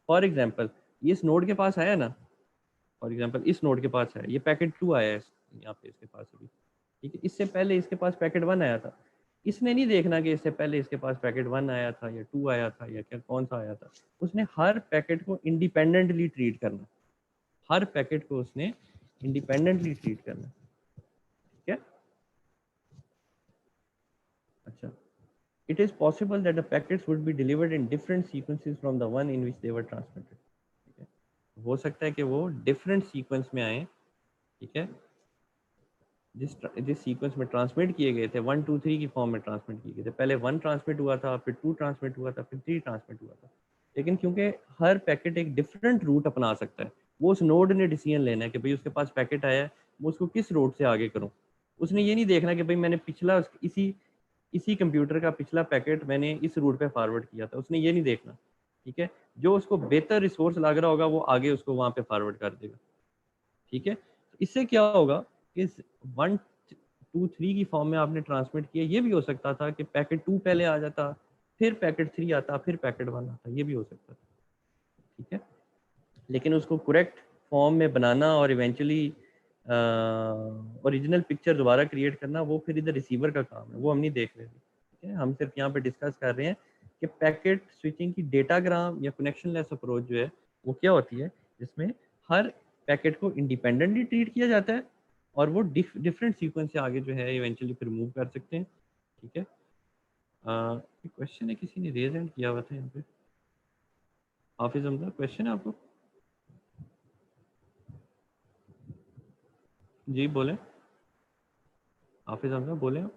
For example, ये इस नोड के पास आया ना, फॉर एग्जाम्पल इस नोड के पास है, ये पैकेट 2 आया है यहाँ पे इसके पास अभी, ठीक है। इससे पहले इसके पास पैकेट 1 आया था। इसने नहीं देखना कि इससे पहले इसके पास पैकेट 1 आया था या 2 आया था या क्या कौन सा आया था। उसने हर पैकेट को इंडिपेंडेंटली ट्रीट करना, हर पैकेट को उसने इंडिपेंडेंटली ट्रीट करना, ठीक है। अच्छा, it is possible that the packets would be delivered in different sequences from the one in which they were transmitted. ठीक है, हो सकता है कि वो डिफरेंट सीक्वेंस में आए, ठीक है। जिस सीक्वेंस में ट्रांसमिट किए गए थे 1 2 3 की फॉर्म में ट्रांसमिट किए गए थे, पहले 1 ट्रांसमिट हुआ था, फिर 2 ट्रांसमिट हुआ था, फिर 3 ट्रांसमिट हुआ था। लेकिन क्योंकि हर पैकेट एक डिफरेंट रूट अपना सकता है, वो उस नोड ने डिसीजन लेना है कि भाई उसके पास पैकेट आया है, वो उसको किस रूट से आगे करूँ। उसने ये नहीं देखना कि भाई मैंने पिछला इसी कंप्यूटर का पिछला पैकेट मैंने इस रूट पे फॉरवर्ड किया था, उसने ये नहीं देखना, ठीक है। जो उसको बेहतर रिसोर्स लग रहा होगा वो आगे उसको वहाँ पे फॉरवर्ड कर देगा, ठीक है। इससे क्या होगा कि 1 2 3 की फॉर्म में आपने ट्रांसमिट किया, ये भी हो सकता था कि पैकेट 2 पहले आ जाता, फिर पैकेट 3 आता, फिर पैकेट 1 आता, ये भी हो सकता था, ठीक है। लेकिन उसको करेक्ट फॉर्म में बनाना और इवेंचुअली ओरिजिनल पिक्चर दोबारा क्रिएट करना, वो फिर इधर रिसीवर का काम है, वो हम नहीं देख रहे, ठीक है। हम सिर्फ यहाँ पे डिस्कस कर रहे हैं कि पैकेट स्विचिंग की डेटाग्राम या कनेक्शन लेस अप्रोच जो है वो क्या होती है, जिसमें हर पैकेट को इंडिपेंडेंटली ट्रीट किया जाता है और वो डिफरेंट सीक्वेंस से आगे जो है इवेंचुअली फिर मूव कर सकते हैं, ठीक है। क्वेश्चन है, किसी ने रेज हैंड किया हुआ था यहाँ पे, हाफिज हमजा, क्वेश्चन है आपको? जी बोले, हाफिज हमजा बोले आप।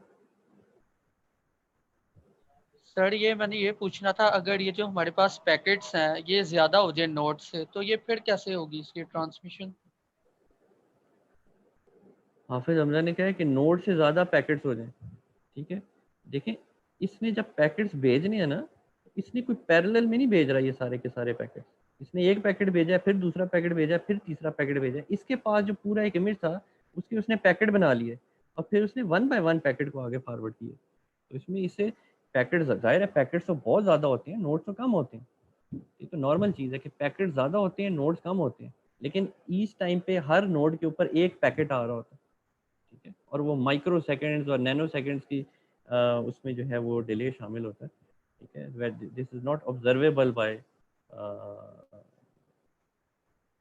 सर ये मैंने ये पूछना था, अगर ये जो हमारे पास पैकेट्स हैं ये ज्यादा हो जाए नोड से, तो ये फिर कैसे होगी इसकी ट्रांसमिशन? हाफिज हमजा ने कहा है कि नोड से ज़्यादा पैकेट्स हो जाएं, ठीक है। देखें, इसने जब पैकेट्स भेजने हैं ना, इसने कोई पैरेलल में नहीं भेज रहा ये सारे के सारे पैकेट। इसने एक पैकेट भेजा, फिर दूसरा पैकेट भेजा, फिर तीसरा पैकेट भेजा। इसके पास जो पूरा एक इमेज था उसके उसने पैकेट बना लिए और फिर उसने 1 बाय 1 पैकेट को आगे फॉरवर्ड किए। तो इसमें इसे पैकेट, जाहिर है पैकेट्स तो बहुत ज़्यादा होते हैं, नोट्स तो कम होते हैं। ये तो नॉर्मल चीज़ है कि पैकेट ज़्यादा होते हैं, नोट्स कम होते हैं, लेकिन ईच टाइम पे हर नोड के ऊपर एक पैकेट आ रहा होता है, ठीक है। और वो माइक्रो सेकेंड्स और नैनो सेकेंड्स की उसमें जो है वो डिले शामिल होता है, ठीक है। This is not observable by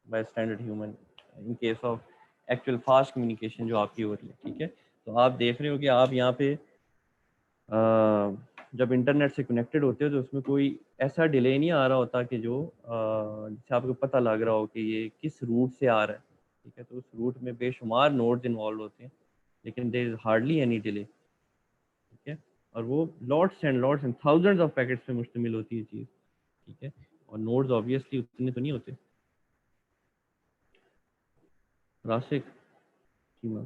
standard human in case of actual fast communication जो आपकी हो रही है, ठीक है। तो आप देख रहे हो कि आप यहाँ पे जब इंटरनेट से कनेक्टेड होते हो तो उसमें कोई ऐसा डिले नहीं आ रहा होता कि जो जिससे आपको पता लग रहा हो कि ये किस रूट से आ रहा है, ठीक है। तो उस रूट में बेशुमार नोड्स इन्वॉल्व होते हैं, लेकिन there is hardly any delay, ठीक है। और वो lots and thousands of packets पे मुश्तमिल होती है चीज़, ठीक है। और नोड्स ऑब्वियसली उतने तो नहीं होते। राशिक शीमा,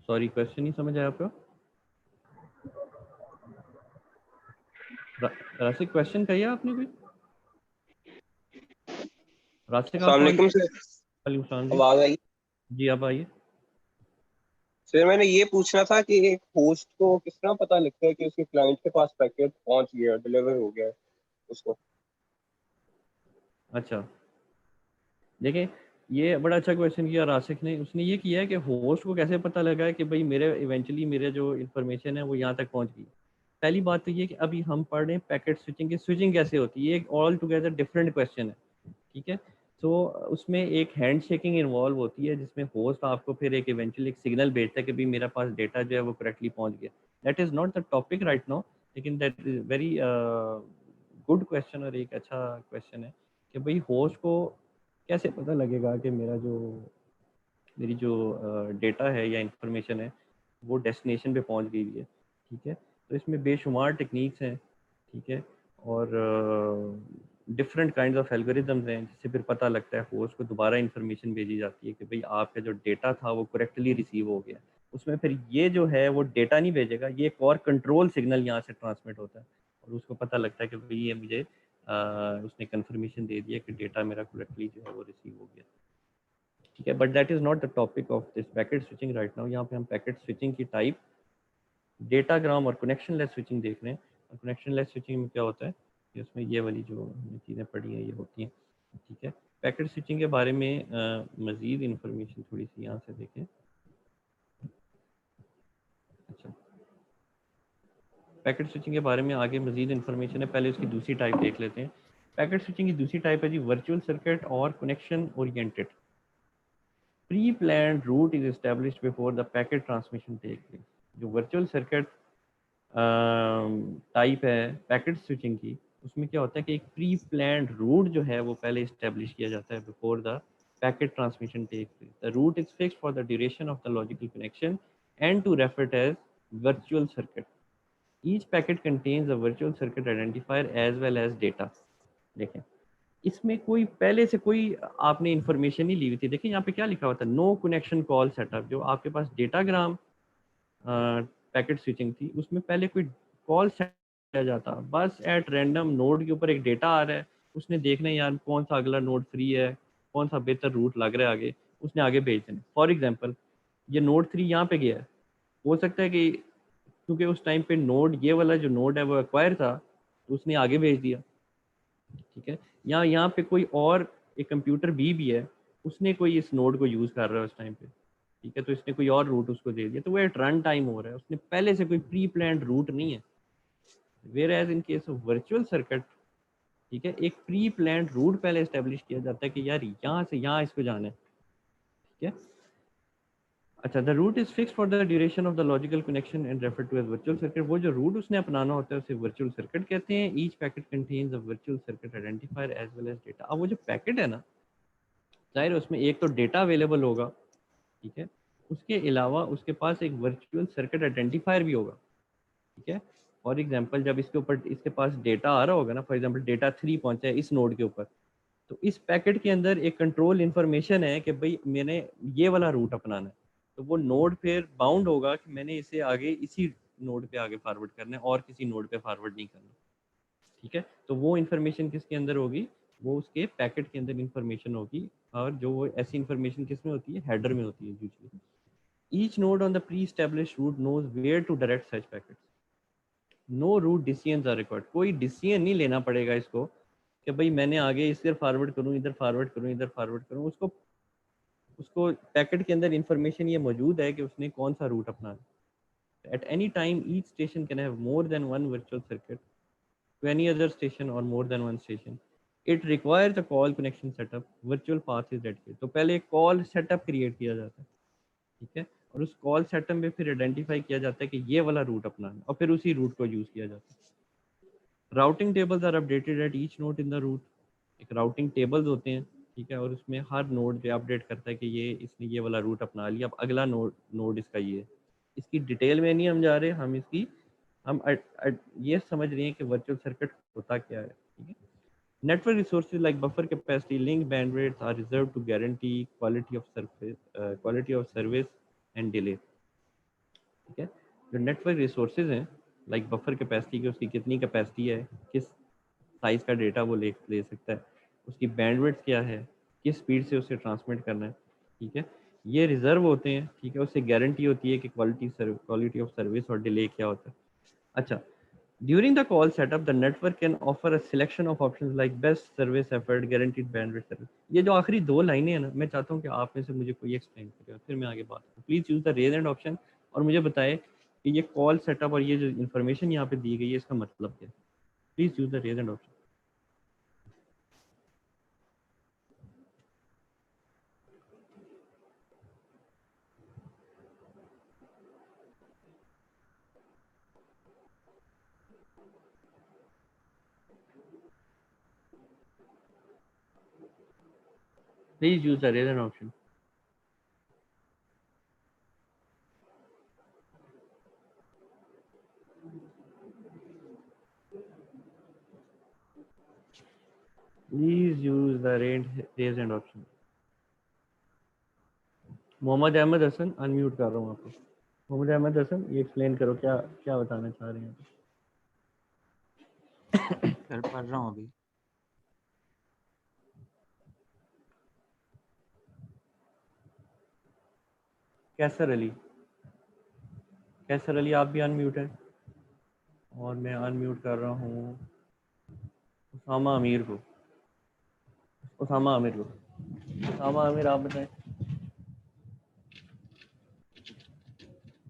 सॉरी क्वेश्चन नहीं समझ आया आपका। राशिक क्वेश्चन कहिए आपने कोई। राशिक आप वालेकुम सर, आवाज आई? जी आप आइए। सर मैंने ये पूछना था कि एक होस्ट को किस तरह पता लगता है कि उसके क्लाइंट के पास पैकेट पहुंच गया, डिलीवर हो गया है उसको? अच्छा, देखिए ये बड़ा अच्छा क्वेश्चन किया राशिक ने। उसने ये किया है कि होस्ट को कैसे पता लगा है कि भाई मेरे इवेंचुअली मेरे जो इन्फॉर्मेशन है वो यहाँ तक पहुँच गई। पहली बात तो ये कि अभी हम पढ़ रहे हैं पैकेट स्विचिंग की, स्विचिंग कैसे होती है, ये एक ऑल टुगेदर डिफरेंट क्वेश्चन है, ठीक है। तो उसमें एक हैंड शेकिंग इन्वॉल्व होती है जिसमें होस्ट आपको फिर एक इवेंचुअली एक सिग्नल भेजता है कि भाई मेरे पास डेटा जो है वो करेक्टली पहुँच गया। That is not the topic right now, लेकिन that is very good question और एक अच्छा क्वेश्चन है कि भाई होस्ट को कैसे पता लगेगा कि मेरी जो डेटा है या इंफॉर्मेशन है वो डेस्टिनेशन पे पहुंच गई है, ठीक है। तो इसमें बेशुमार टेक्निक्स हैं, ठीक है। और डिफरेंट काइंड ऑफ एल्गोरिदम्स हैं जिससे फिर पता लगता है होस्ट को दोबारा इंफॉर्मेशन भेजी जाती है कि भाई आपका जो डेटा था वो करेक्टली रिसीव हो गया। उसमें फिर ये जो है वो डेटा नहीं भेजेगा, ये एक और कंट्रोल सिग्नल यहाँ से ट्रांसमिट होता है, और उसको पता लगता है कि भाई ये मुझे उसने कंफर्मेशन दे दिया कि डेटा मेरा करेक्टली जो है वो रिसीव हो गया, ठीक है। But that is not the topic of this packet switching right now. यहाँ पे हम पैकेट स्विचिंग की टाइप, डेटाग्राम और कनेक्शन लेस स्विचिंग देख रहे हैं। और कनेक्शन लेस स्विचिंग में क्या होता है कि उसमें ये वाली जो हमने चीज़ें पढ़ी हैं ये होती हैं, ठीक है। पैकेट स्विचिंग के बारे में मज़ीद इंफॉर्मेशन थोड़ी सी यहाँ से देखें। अच्छा, पैकेट स्विचिंग के बारे में आगे मज़ीद इंफॉर्मेशन है, पहले उसकी दूसरी टाइप देख लेते हैं। पैकेट स्विचिंग की दूसरी टाइप है जी वर्चुअल सर्किट और connection oriented. Pre planned route is established before the packet transmission take place. जो वर्चुअल सर्किट टाइप है पैकेट स्विचिंग की, उसमें क्या होता है कि एक प्री प्लान्ड रूट जो है वो पहले इस्टेब्लिश किया जाता है before the packet transmission take place. The route is fixed for the duration of the logical connection and to refer as virtual circuit. Each packet contains a virtual circuit identifier as well as data। देखें, इसमें कोई पहले से कोई आपने information नहीं ली हुई थी। देखिए यहाँ पे क्या लिखा हुआ था, नो कनेक्शन कॉल सेटअप। जो आपके पास डेटाग्राम पैकेट स्विचिंग थी उसमें पहले कोई कॉल सेट किया जाता, बस एट रैंडम नोड के ऊपर एक डेटा आ रहा है, उसने देखना है यार कौन सा अगला नोड फ्री है, कौन सा बेहतर रूट लग रहा है आगे, उसने आगे भेज देना। फॉर एग्जाम्पल ये नोड 3 यहाँ पे गया है, हो सकता है कि क्योंकि उस टाइम पे नोड ये वाला जो नोड है वो एक्वायर था तो उसने आगे भेज दिया, ठीक है। यहाँ पे कोई और एक कंप्यूटर भी है, उसने कोई इस नोड को यूज़ कर रहा है उस टाइम पे, ठीक है, तो इसने कोई और रूट उसको दे दिया, तो वो एक रन टाइम हो रहा है, उसने पहले से कोई प्री प्लान्ड रूट नहीं है। Whereas in case of virtual circuit, ठीक है, एक प्री प्लान्ड रूट पहले इस्टेब्लिश किया जाता है कि यार यहाँ से यहाँ इसको जाना है, ठीक है। अच्छा, the route is fix for the duration of the logical connection and refer to as virtual circuit. वो जो रूट उसने अपनाना होता है उसे वर्चुअल सर्किट कहते हैं। Each packet contains a virtual circuit identifier as well as data. अब वो जो पैकेट है ना, जाहिर है उसमें एक तो डेटा अवेलेबल होगा, ठीक है, उसके अलावा उसके पास एक वर्चुअल सर्किट आइडेंटिफायर भी होगा, ठीक है। फॉर एग्जाम्पल जब इसके ऊपर इसके पास डेटा आ रहा होगा ना, फॉर एग्जाम्पल डेटा 3 पहुंचा है इस नोड के ऊपर, तो इस पैकेट के अंदर एक कंट्रोल इन्फॉर्मेशन है कि भाई मैंने ये वाला रूट अपनाना है, तो वो नोड फिर बाउंड होगा कि मैंने इसे आगे इसी नोड पे आगे फॉरवर्ड करना है और किसी नोड पे फॉरवर्ड नहीं करना, ठीक है। तो वो इन्फॉर्मेशन किसके अंदर होगी, वो उसके पैकेट के अंदर इन्फॉर्मेशन होगी, और जो वो ऐसी इन्फॉर्मेशन किस में होती है, हेडर में होती है usually. Each node on the pre established route knows where to direct such packets. No route decisions are required. कोई डिसीजन नहीं लेना पड़ेगा इसको कि भाई मैंने आगे इधर फॉरवर्ड करूँ, इधर फॉरवर्ड करूँ, इधर फॉरवर्ड करूँ। उसको उसको पैकेट के अंदर इंफॉर्मेशन ये मौजूद है कि उसने कौन सा रूट अपना है। At any time each station can have more than one virtual circuit to any other station और more than one station. It requires a call connection setup, virtual path is dedicated. तो पहले एक call setup create किया जाता है, ठीक है, और उस कॉल सेटअप में फिर आइडेंटिफाई किया जाता है कि ये वाला रूट अपना है, और फिर उसी रूट को यूज़ किया जाता है। Routing tables are updated at each node in the route. एक राउटिंग टेबल्स होते हैं, ठीक है, और उसमें हर नोड पे अपडेट करता है कि ये इसने ये वाला रूट अपना लिया, अब अगला नोड इसका ये है। इसकी डिटेल में नहीं हम जा रहे, हम इसकी ये समझ रहे हैं कि वर्चुअल सर्किट होता क्या है, ठीक है। Network resources like buffer capacity, link bandwidth are reserve to guarantee quality of service and delay, ठीक है। जो नेटवर्क रिसोर्सेज हैं लाइक बफर कैपेसिटी की, उसकी कितनी कैपेसिटी है, किस साइज़ का डेटा वो ले सकता है, उसकी बैंडविड्थ क्या है, किस स्पीड से उसे ट्रांसमिट करना है, ठीक है, ये रिजर्व होते हैं, ठीक है। उससे गारंटी होती है कि क्वालिटी ऑफ सर्विस और डिले क्या होता है। अच्छा, during the call setup the network can offer a selection of options like best service effort, guaranteed bandwidth service. ये जो आखिरी दो लाइनें हैं ना, मैं चाहता हूँ कि आप में से मुझे कोई एक्सप्लेन करेगा, फिर मैं आगे बात करूँ। Please use the raise hand option और मुझे बताएं कि ये कॉल सेटअप और ये जो इन्फॉर्मेशन यहाँ पे दी गई है इसका मतलब क्या है। Please use the raise hand option. Please use the raise hand option. Please use the raise hand option. Mohammad Ahmed Hasan, unmute कर रहा हूँ आपको। मोहम्मद अहमद हसन, ये एक्सप्लेन करो क्या क्या बताना चाह रहे हैं। सर पढ़ रहा हूँ अभी। कैसर अली, कैसर अली आप भी अनम्यूट हैं, और मैं अनम्यूट कर रहा हूँ उसामा अमीर को। उसामा आमिर को, उसामा आमिर आप बताएं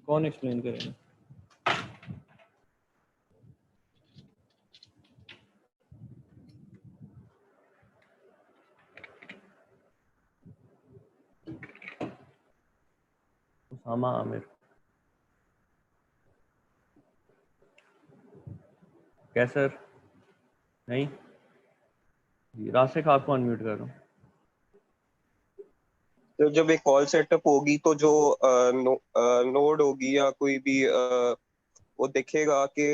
कौन एक्सप्लेन करेगा। उसामा आमिर, कैसर नहीं जी, राशिक आपको अनम्यूट कर रहा हूँ। तो जब एक कॉल सेटअप होगी तो जो नोड होगी या कोई भी वो देखेगा कि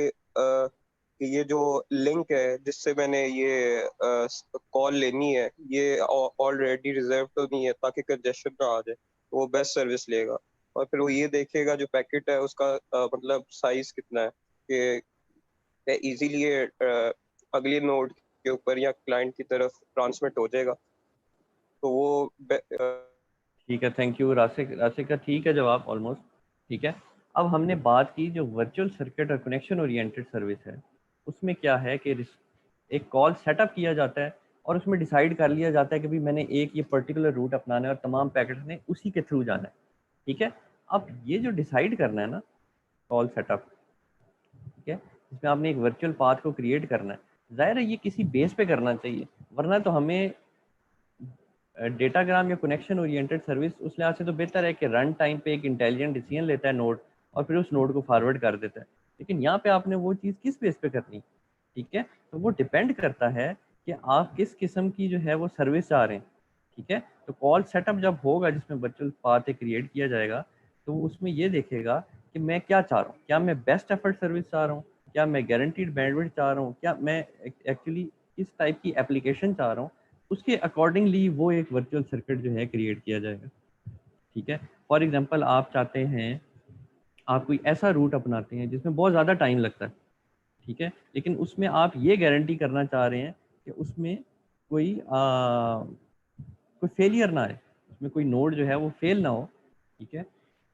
ये जो लिंक है जिससे मैंने ये कॉल लेनी है ये ऑलरेडी रिजर्व तो नहीं है, ताकि कंजेशन ना आ जाए, तो वो बेस्ट सर्विस लेगा। और फिर वो ये देखेगा जो पैकेट है उसका मतलब साइज कितना है, कि इजीली ये अगले नोड के ऊपर या क्लाइंट की तरफ ट्रांसमिट हो जाएगा। तो वो ठीक है, थैंक यू राशिक। राशिक का ठीक है जवाब ऑलमोस्ट ठीक है। अब हमने बात की जो वर्चुअल सर्किट और कनेक्शन ओरिएंटेड सर्विस है, उसमें क्या है कि एक कॉल सेटअप किया जाता है और उसमें डिसाइड कर लिया जाता है कि भाई मैंने एक ये पर्टिकुलर रूट अपनाना है और तमाम पैकेट्स ने उसी के थ्रू जाना है। ठीक है, अब ये जो डिसाइड करना है ना कॉल सेटअप, ठीक है, इसमें आपने एक वर्चुअल पाथ को क्रिएट करना है। जाहिर है ये किसी बेस पे करना चाहिए, वरना तो हमें डेटाग्राम या कनेक्शन ओरिएंटेड सर्विस उस लिहाज से तो बेहतर है कि रन टाइम पे एक इंटेलिजेंट डिसीजन लेता है नोड और फिर उस नोड को फॉरवर्ड कर देता है। लेकिन यहाँ पे आपने वो चीज़ किस बेस पे करनी, ठीक है, तो वो डिपेंड करता है कि आप किस किस्म की जो है वो सर्विस चाह रहे हैं। ठीक है, तो कॉल सेटअप जब होगा जिसमें वर्चुअल पाथ क्रिएट किया जाएगा तो उसमें ये देखेगा कि मैं क्या चाह रहा हूँ, क्या मैं बेस्ट एफर्ट सर्विस चाह रहा हूँ, क्या मैं गारंटीड बैंडविड्थ चाह रहा हूँ, क्या मैं एक्चुअली किस टाइप की एप्लीकेशन चाह रहा हूँ, उसके अकॉर्डिंगली वो एक वर्चुअल सर्किट जो है क्रिएट किया जाएगा। ठीक है, फॉर एग्जांपल आप चाहते हैं, आप कोई ऐसा रूट अपनाते हैं जिसमें बहुत ज़्यादा टाइम लगता है, ठीक है, लेकिन उसमें आप ये गारंटी करना चाह रहे हैं कि उसमें कोई कोई फेलियर ना आए, उसमें कोई नोड जो है वो फेल ना हो, ठीक है,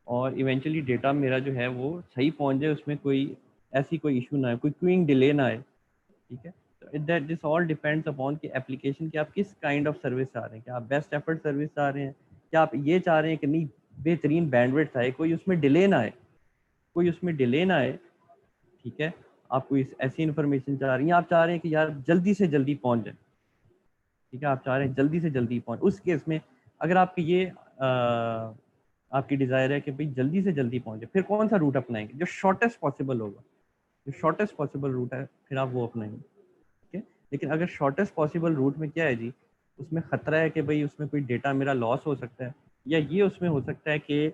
और इवेंचुअली डेटा मेरा जो है वो सही पहुंच जाए, उसमें कोई ऐसी कोई इशू ना आए, कोई क्यूइंग डिले ना आए। ठीक है, तो that this all depends upon कि एप्लीकेशन की आप किस काइंड ऑफ सर्विस चाह रहे हैं, क्या आप बेस्ट एफर्ट सर्विस चाह रहे हैं, क्या आप ये चाह रहे हैं कि नहीं बेहतरीन बैंडविड्थ आए, कोई उसमें डिले ना आए, कोई उसमें डिले ना आए। ठीक है, आप कोई ऐसी इन्फॉर्मेशन चाह रही हैं, आप चाह रहे हैं कि यार जल्दी से जल्दी पहुंच जाए। ठीक है, आप चाह रहे हैं जल्दी से जल्दी पहुंच, उस केस में अगर आपकी ये आपकी डिज़ायर है कि भाई जल्दी से जल्दी पहुंचे, फिर कौन सा रूट अपनाएंगे, जो शॉर्टेस्ट पॉसिबल होगा, जो शॉर्टेस्ट पॉसिबल रूट है फिर आप वो अपनाएंगे। ठीक है, लेकिन अगर शॉर्टेस्ट पॉसिबल रूट में क्या है जी, उसमें ख़तरा है कि भाई उसमें कोई डेटा मेरा लॉस हो सकता है, या ये उसमें हो सकता है कि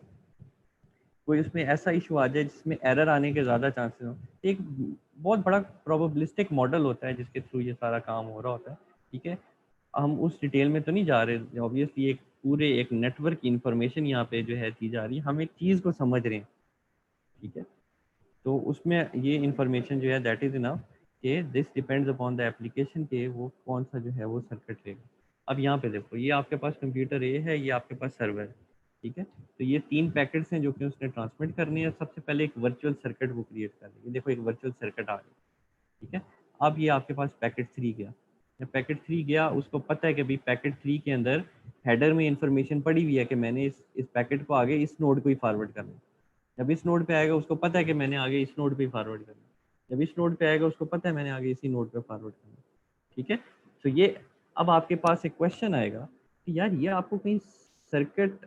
कोई उसमें ऐसा इशू आ जाए जिसमें एरर आने के ज़्यादा चांसेस हो। एक बहुत बड़ा प्रोबेबिलिस्टिक मॉडल होता है जिसके थ्रू ये सारा काम हो रहा होता है। ठीक है, हम उस डिटेल में तो नहीं जा रहे, ऑब्वियसली एक पूरे एक नेटवर्क की इंफॉर्मेशन यहाँ पे जो है दी जा रही है, हम एक चीज़ को समझ रहे हैं। ठीक है, तो उसमें ये इंफॉर्मेशन जो है दैट इज़ इनफ कि this depends upon the application के वो कौन सा जो है वो सर्किट लेगा। अब यहाँ पे देखो, ये आपके पास कंप्यूटर ए है, ये आपके पास सर्वर है। ठीक है, तो ये 3 पैकेट्स हैं जो कि उसने ट्रांसमिट करनी है। सबसे पहले एक वर्चुअल सर्किट वो क्रिएट कर रही है, देखो एक वर्चुअल सर्किट आ गई। ठीक है, अब ये आपके पास पैकेट 3 गया, जब पैकेट 3 गया उसको पता है कि भाई पैकेट 3 के अंदर हेडर में इंफॉर्मेशन पड़ी हुई है कि मैंने इस पैकेट को आगे इस नोड को ही फॉरवर्ड करना है। जब इस नोड पे आएगा उसको पता है कि मैंने आगे इस नोड पे फॉरवर्ड करना है, जब इस नोड पे आएगा उसको पता है मैंने आगे इसी नोड पे फॉरवर्ड करना है। ठीक है, तो ये अब आपके पास एक क्वेश्चन आएगा कि यार ये आपको कहीं सर्किट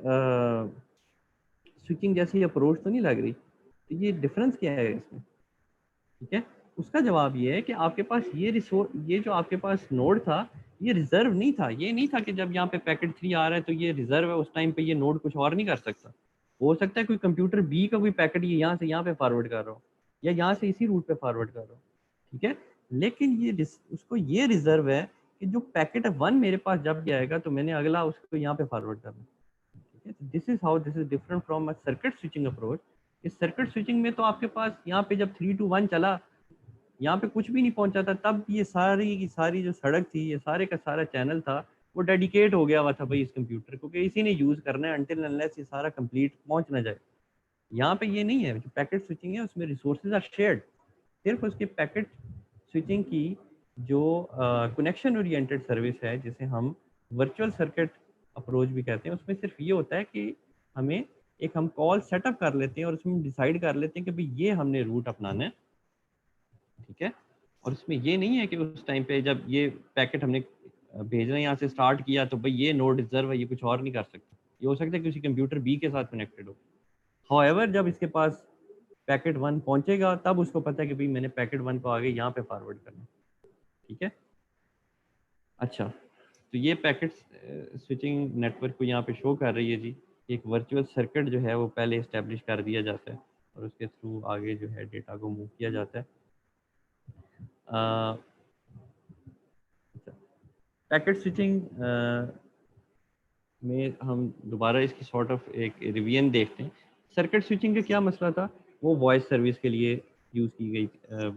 स्विचिंग जैसी अप्रोच तो नहीं लग रही, तो ये डिफरेंस क्या है इसमें। ठीक है, उसका जवाब ये है कि आपके पास ये रिसोर्स, ये जो आपके पास नोड था ये रिजर्व नहीं था, ये नहीं था कि जब यहाँ पे पैकेट 3 आ रहा है तो ये रिजर्व है, उस टाइम पे ये नोड कुछ और नहीं कर सकता। हो सकता है कोई कंप्यूटर बी का कोई पैकेट ये यहाँ से यहाँ पे फॉरवर्ड कर रहा हो, या यहाँ से इसी रूट पे फॉरवर्ड कर रहा हो। ठीक है, लेकिन ये उसको ये रिजर्व है कि जो पैकेट 1 मेरे पास जब जाएगा तो मैंने अगला उसको यहाँ पे फॉरवर्ड करना। ठीक है, this is how this is different from a circuit switching approach. इस सर्किट स्विचिंग में तो आपके पास यहाँ पे जब 3 to 1 चला, यहाँ पे कुछ भी नहीं पहुंचा था, तब ये सारी की सारी जो सड़क थी, ये सारे का सारा चैनल था, वो डेडिकेट हो गया हुआ था भाई इस कंप्यूटर को कि इसी ने यूज़ करना है अनटिल अनलेस ये सारा कंप्लीट पहुंच ना जाए। यहाँ पे ये नहीं है, जो पैकेट स्विचिंग है उसमें रिसोर्सेज आर शेयर्ड। सिर्फ उसके पैकेट स्विचिंग की जो कनेक्शन ओरिएंटेड सर्विस है, जिसे हम वर्चुअल सर्किट अप्रोच भी कहते हैं, उसमें सिर्फ ये होता है कि हमें एक हम कॉल सेटअप कर लेते हैं और उसमें डिसाइड कर लेते हैं कि भाई ये हमने रूट अपनाना है, ठीक है। और इसमें ये नहीं है कि उस टाइम पे जब ये पैकेट हमने भेजना यहाँ से स्टार्ट किया तो भाई ये नोड रिजर्व है, ये कुछ और नहीं कर सकता। ये हो सकता है कि किसी कंप्यूटर बी के साथ कनेक्टेड हो। हाउएवर जब इसके पास पैकेट 1 पहुंचेगा तब उसको पता है कि भाई मैंने पैकेट 1 को आगे यहाँ पे फॉरवर्ड करना है, ठीक है। अच्छा, तो ये पैकेट स्विचिंग नेटवर्क को यहाँ पे शो कर रही है जी। एक वर्चुअल सर्किट जो है वो पहले इस्टेब्लिश कर दिया जाता है और उसके थ्रू आगे जो है डेटा को मूव किया जाता है। पैकेट स्विचिंग में हम दोबारा इसकी सॉर्ट ऑफ एक रिवीजन देखते हैं। सर्किट स्विचिंग का क्या मसला था, वो वॉइस सर्विस के लिए यूज़ की गई,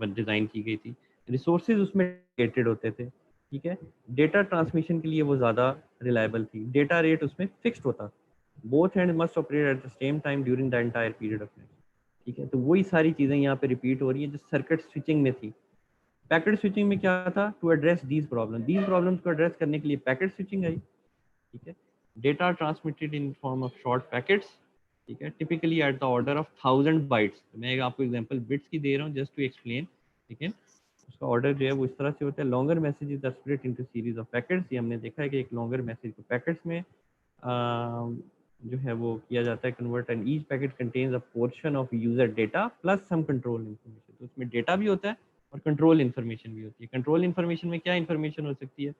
डिज़ाइन की गई थी। रिसोर्सेज उसमें डेटेड होते थे, ठीक है। डेटा ट्रांसमिशन के लिए वो ज़्यादा रिलायबल थी। डेटा रेट उसमें फिक्स्ड होता, both hand must operate at the same time during the entire period of time, ठीक है। तो वही सारी चीज़ें यहाँ पे रिपीट हो रही हैं जो सर्किट स्विचिंग में थी। पैकेट स्विचिंग में क्या था, टू एड्रेस दीज प्रॉब्लम्स को एड्रेस करने के लिए पैकेट स्विचिंग आई, ठीक है। Data transmitted in form of short packets, ठीक है, typically at the order of 1000 bytes. मैं आपको एग्जांपल बिट्स की दे रहा हूँ जस्ट टू एक्सप्लेन, ठीक है। उसका ऑर्डर जो है वो इस तरह से होता है। Longer messages are split into series of packets. ये हमने देखा है कि एक लॉन्गर मैसेज को पैकेट्स में जो है वो किया जाता है convert, and each packet contains a portion of user data plus some control information. तो उसमें डेटा भी होता है और कंट्रोल इन्फॉर्मेशन भी होती है। कंट्रोल इन्फॉर्मेशन में क्या इन्फॉर्मेशन हो सकती है,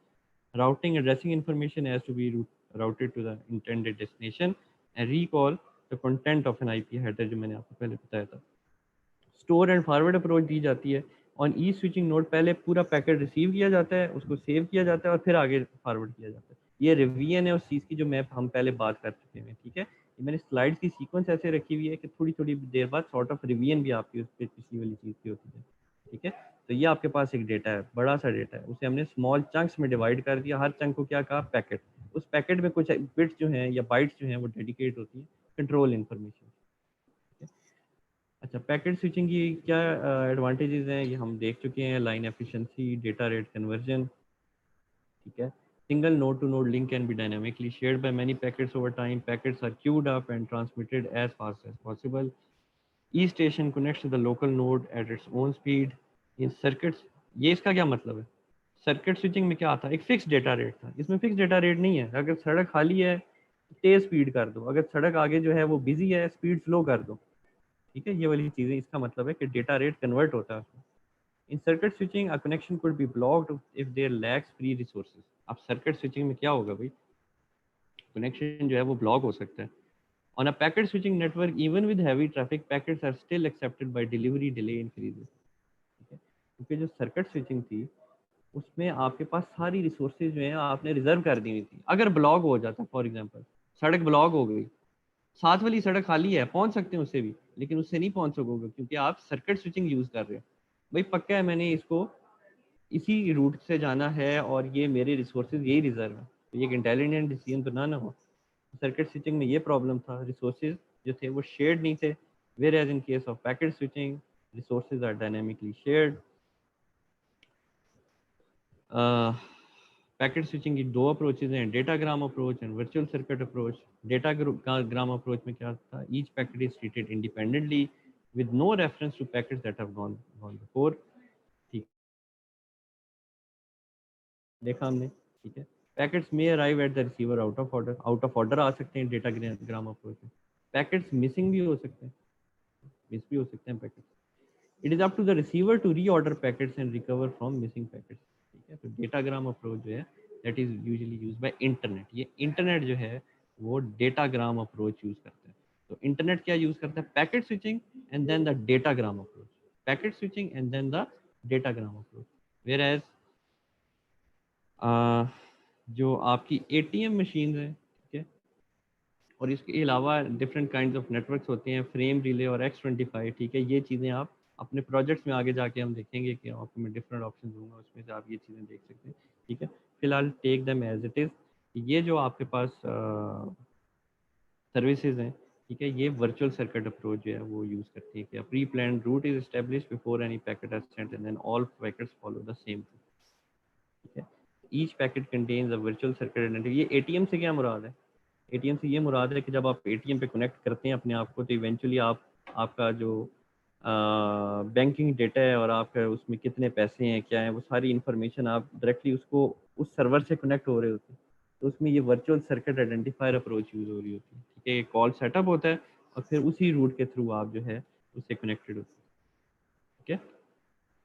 routing addressing information has to be routed to the intended destination and recall the content of an IP header, जो मैंने आपको पहले बताया था। स्टोर एंड फॉरवर्ड अप्रोच दी जाती है। ऑन ई स्विचिंग नोड पहले पूरा पैकेट रिसीव किया जाता है, उसको सेव किया जाता है और फिर आगे फॉरवर्ड किया जाता है। ये रिवीजन है उस चीज़ की जो मैं हम पहले बात कर चुके हैं, ठीक है। ये मैंने स्लाइड्स की सीक्वेंस ऐसे रखी हुई है कि थोड़ी थोड़ी देर बाद सॉर्ट ऑफ रिवीजन भी आपकी उस पर पिछली वाली चीज़ की होती है, ठीक है। तो ये आपके पास एक डेटा है, बड़ा सा डेटा है, उसे हमने स्मॉल चंक्स में डिवाइड कर दिया। हर चंक को क्या कहा, पैकेट। उस पैकेट में कुछ बिट्स जो हैं या बाइट्स जो हैं वो डेडिकेट होती हैं कंट्रोल इन्फॉर्मेशन। अच्छा, पैकेट स्विचिंग की क्या एडवांटेजेस हैं ये हम देख चुके हैं। Line efficiency, data rate conversion, ठीक है। Single node to node link can be dynamically shared by many packets over time. Packets are queued up and transmitted as fast as possible. Each station connects to the local node at its own speed. In circuits, ये इसका क्या मतलब है, circuit switching में क्या आता है, एक फिक्स डेटा रेट था, इसमें फिक्स डेटा रेट नहीं है। अगर सड़क खाली है तेज स्पीड कर दो, अगर सड़क आगे जो है वो बिजी है स्पीड स्लो कर दो, ठीक है। ये वाली चीज़ें, इसका मतलब है कि डेटा रेट कन्वर्ट होता है उसमें। In circuit switching a connection could be blocked if there lacks free resources. अब सर्किट स्विचिंग में क्या होगा भाई, कनेक्शन जो है वो ब्लॉक हो सकता है। On a packet switching network even with heavy traffic packets are still accepted by delivery delay increases, ठीक है। क्योंकि जो सर्किट स्विचिंग थी उसमें आपके पास सारी रिसोर्सेज जो हैं आपने रिजर्व कर दी हुई थी। अगर ब्लॉक हो जाता, फॉर एग्जांपल सड़क ब्लॉक हो गई, साथ वाली सड़क खाली है, पहुंच सकते हैं उससे भी, लेकिन उससे नहीं पहुंच सकोगे क्योंकि आप सर्किट स्विचिंग यूज कर रहे हो। भाई पक्का है मैंने इसको इसी रूट से जाना है और ये मेरे रिसोर्सेज यही रिजर्व है, तो ये एक इंटेलिजेंट डिसीजन तो ना हो। सर्किट स्विचिंग में ये प्रॉब्लम था, रिसोर्सेज जो थे वो शेयर्ड नहीं थे। Whereas in case of packet switching resources are dynamically shared. Packet switching की दो अप्रोचेज हैं, datagram approach and virtual circuit approach. Datagram approach में क्या था, each packet is treated independently with no reference to packets that have gone before, ठीक देखा हमने, ठीक है। पैकेट्स में arrive at the receiver out of order आ सकते हैं डेटाग्राम अप्रोच में। पैकेट्स मिसिंग भी हो सकते हैं, मिस भी हो सकते हैं packets. It is up to the receiver to reorder packets and recover from missing packets, ठीक है। तो डेटाग्राम अप्रोच जो है that is usually used by internet. ये इंटरनेट जो है वो डेटाग्राम अप्रोच यूज करता है। तो इंटरनेट क्या यूज करता है, packet switching and then the datagram approach, packet switching and then the datagram approach. Where as जो आपकी एटीएम मशीन है, ठीक है, और इसके अलावा डिफरेंट काइंड्स ऑफ नेटवर्क्स होते हैं, फ्रेम रिले और X25, ठीक है। ये चीज़ें आप अपने प्रोजेक्ट्स में आगे जाके हम देखेंगे कि आपको मैं डिफरेंट ऑप्शन दूंगा, उसमें से आप ये चीज़ें देख सकते हैं। ठीक है, फिलहाल take them as it is. ये जो आपके पास सर्विसेज हैं, ठीक है, ये वर्चुअल सर्किट अप्रोच जो है वो यूज़ करती है कि pre plan route is established before any packet are sent and then all packets follow the same route. ठीक है, each packet contains a virtual circuit identity. ये एटीएम से क्या मुराद है? एटीएम से ये मुराद है कि जब आप एटीएम पे कनेक्ट करते हैं अपने आप को, तो इवेंचुअली आपका जो बैंकिंग डेटा है और आपका उसमें कितने पैसे हैं क्या है, वो सारी इन्फॉर्मेशन आप डायरेक्टली उसको उस सर्वर से कनेक्ट हो रहे होते हैं। तो उसमें ये virtual circuit identifier approach use हो रही होती है। ठीक है, कॉल सेटअप होता है और फिर उसी रूट के थ्रू आप जो है उससे कनेक्टेड होते हैं। ठीक है,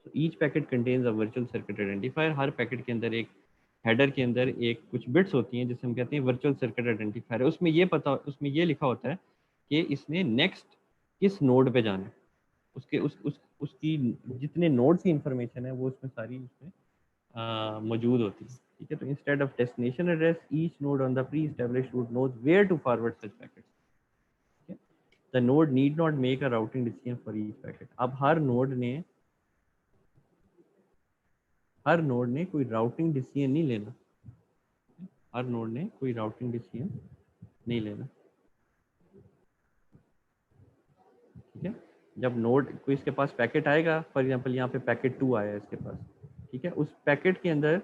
तो each packet contains a virtual circuit identifier. Her packet के अंदर एक हेडर के अंदर एक कुछ बिट्स होती हैं जिसे हम कहते हैं वर्चुअल सर्किट आइडेंटिफायर। उसमें ये लिखा होता है कि इसने नेक्स्ट किस नोड पे जाना है, उसके उसकी जितने नोड्स की इंफॉर्मेशन है वो उसमें सारी उसमें मौजूद होती है। ठीक है, तो instead of destination address each node on the pre established route knows where to forward such packets. ठीक है, the node need not make a routing decision for each packet. अब हर नोड ने कोई राउटिंग डिसीजन नहीं लेना। हर node ने कोई राउटिंग डिसीजन नहीं लेना। ठीक है, जब नोड कोई इसके पास पैकेट आएगा, फॉर एग्जांपल यहाँ पे पैकेट 2 आया है इसके पास, ठीक है, उस पैकेट के अंदर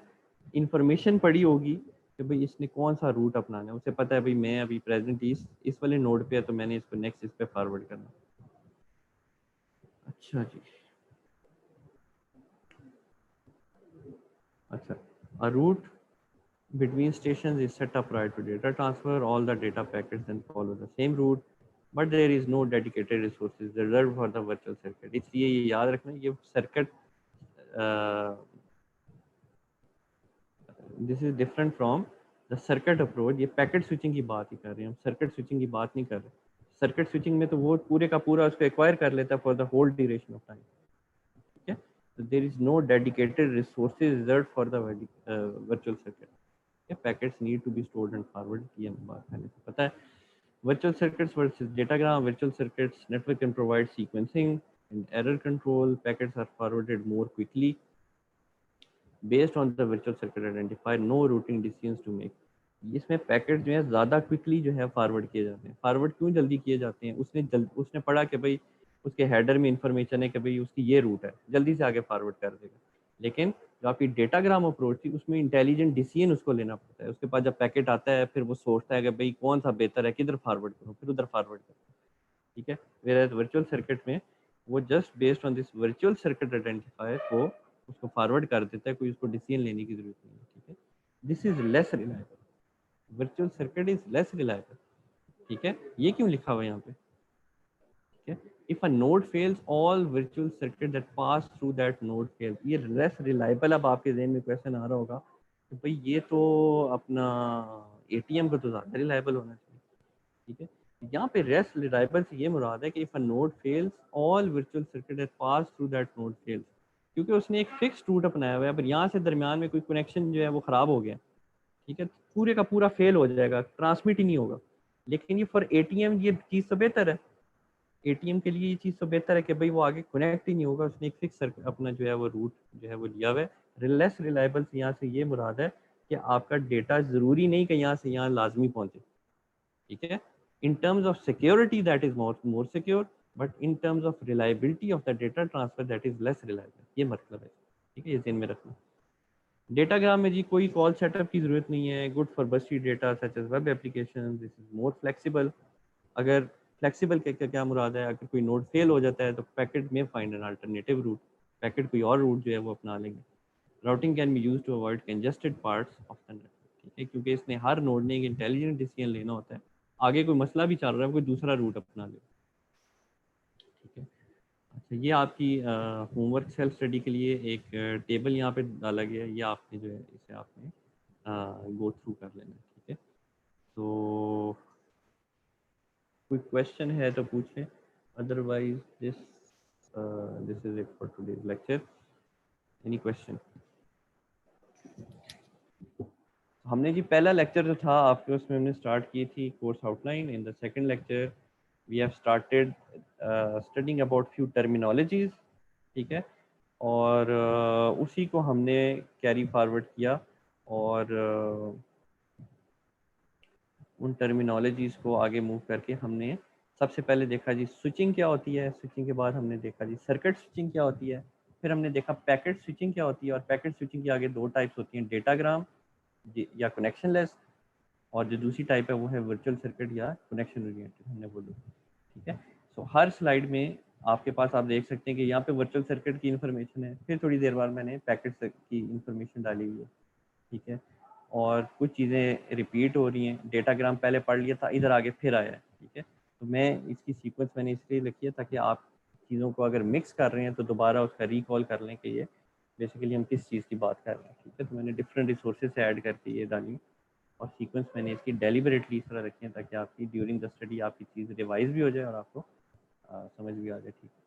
इंफॉर्मेशन पड़ी होगी कि भाई इसने कौन सा रूट अपनाना है। उसे पता है भाई मैं अभी प्रेजेंट इस वाले नोड पे है, तो मैंने इसको नेक्स्ट इस पे फॉरवर्ड करना। अच्छा जी, अच्छा, a route between stations is set up prior to data transfer. All the data packets then follow the same route, but there is no dedicated resources reserved for the virtual circuit. इसलिए ये याद रखना, ये circuit this is different from the circuit approach. ये packet switching की बात ही कर रहे हैं हम, सर्किट स्विचिंग की बात नहीं कर रहे। सर्किट स्विचिंग में तो वो पूरे का पूरा उसको एक्वायर कर लेता है for the whole duration of time. ठीक है, so there is no dedicated resources reserved for the virtual circuit. Packets need to be stored and forward, ये हमें बात पहले से पता है। Virtual circuits versus datagram. Virtual circuits network can provide sequencing and error control. Packets are forwarded more quickly based on the virtual circuit identifier. No routing decisions to make. इसमें packet जो है ज़्यादा क्विकली जो है forward किए जाते हैं। Forward क्यों जल्दी किए जाते हैं? उसने पढ़ा कि भाई उसके हेडर में इंफॉर्मेशन है कि भाई उसकी ये रूट है, जल्दी से आगे फॉरवर्ड कर देगा। लेकिन जो आपकी डेटाग्राम अप्रोच थी उसमें इंटेलिजेंट डिसीजन उसको लेना पड़ता है। उसके पास जब पैकेट आता है फिर वो सोचता है कि भाई कौन सा बेहतर है, किधर फॉरवर्ड करूँ, फिर उधर फॉरवर्ड करूँ। ठीक है, वेयर वर्चुअल सर्किट में वो just based on this virtual circuit identifier को उसको फॉरवर्ड कर देता है, कोई उसको डिसीजन लेने की जरूरत नहीं है। ठीक है, this is less reliable. Virtual circuit is less reliable. ठीक है, ये क्यों लिखा हुआ है यहाँ पे? ठीक है, if a node fails all virtual circuit that pass through that node fails. ये लेस रिलायबल। अब आपके ज़हन में क्वेश्चन आ रहा होगा कि भाई ये तो अपना एटीएम का तो ज़्यादा रिलायबल होना चाहिए। ठीक है, यहाँ पे लेस रिलायबल से ये मुराद है कि if a node fails all virtual circuit that pass through that node fails, क्योंकि उसने एक फिक्स रूट अपनाया हुआ है, पर यहाँ से दरमियान में कोई कनेक्शन जो है वो ख़राब हो गया। ठीक है, पूरे का पूरा फेल हो जाएगा, ट्रांसमिट ही नहीं होगा। लेकिन ये फॉर एटीएम ये चीज़ तो बेहतर है। एटीएम के लिए ये चीज़ तो बेहतर है कि भाई वो आगे कनेक्ट ही नहीं होगा, उसने एक फिक्स अपना जो है वो रूट जो है वो लिया हुआ है। लेस रिलायबल से यहाँ से ये मुराद है कि आपका डेटा ज़रूरी नहीं कि यहाँ से यहाँ लाजमी पहुँचे। ठीक है, in terms of security that is more secure, but in terms of reliability of the data transfer that is less reliable. ये मतलब है। ठीक है, ये ध्यान में रखना। डेटाग्राम में जी कोई कॉल सेटअप की जरूरत नहीं है। Good for bursty data such as web application. This is more flexible. अगर फ्लेक्सिबल के क्या मुराद है? अगर कोई नोड फेल हो जाता है तो पैकेट में find an alternative route. Packet कोई और रूट जो है वो अपना लेंगे। Routing can be used to avoid congested parts of the network. ठीक है, क्योंकि इसने हर नोड ने एक इंटेलिजेंट डिसीजन लेना होता है। आगे कोई मसला भी चल रहा है, कोई दूसरा रूट अपना ले। ठीक है, अच्छा, ये आपकी होमवर्क सेल्फ स्टडी के लिए एक टेबल यहाँ पे डाला गया है। ये आपने जो है इसे आपने गो थ्रू कर लेना है। ठीक है, तो कोई क्वेश्चन है तो पूछें, otherwise this is it for today's lecture. Any question? हमने जी पहला लेक्चर जो था आपके उसमें हमने स्टार्ट की थी course outline. In the second lecture we have started studying about few terminologies ठीक है, और उसी को हमने कैरी फॉरवर्ड किया और उन टर्मिनोलॉजीज़ को आगे मूव करके हमने सबसे पहले देखा जी स्विचिंग क्या होती है, स्विचिंग के बाद हमने देखा जी सर्किट स्विचिंग क्या होती है, फिर हमने देखा पैकेट स्विचिंग क्या होती है, और पैकेट स्विचिंग के आगे दो टाइप्स होती हैं, डेटाग्राम या कनेक्शन लेस, और जो दूसरी टाइप है वो है वर्चुअल सर्किट या कनेक्शन ओरिएंटेड, हमने बोला। ठीक है, सो हर स्लाइड में आपके पास आप देख सकते हैं कि यहाँ पे वर्चुअल सर्किट की इन्फॉर्मेशन है, फिर थोड़ी देर बाद मैंने पैकेट की इन्फॉर्मेशन डाली हुई है। ठीक है, और कुछ चीज़ें रिपीट हो रही हैं, डेटाग्राम पहले पढ़ लिया था, इधर आगे फिर आया है। ठीक है, तो मैं इसकी सीक्वेंस मैंने इसलिए लिखी है ताकि आप चीज़ों को अगर मिक्स कर रहे हैं तो दोबारा उसका रिकॉल कर लें कि ये बेसिकली हम किस चीज़ की बात कर रहे हैं। ठीक है, तो मैंने डिफरेंट रिसोर्सेज से ऐड करके ये डाली, और सीक्वेंस मैंने इसकी डेलिबरेटली इस तरह रखी है ताकि आपकी ड्यूरिंग द स्टडी आपकी चीज़ रिवाइज भी हो जाए और आपको समझ भी आ जाए। ठीक है।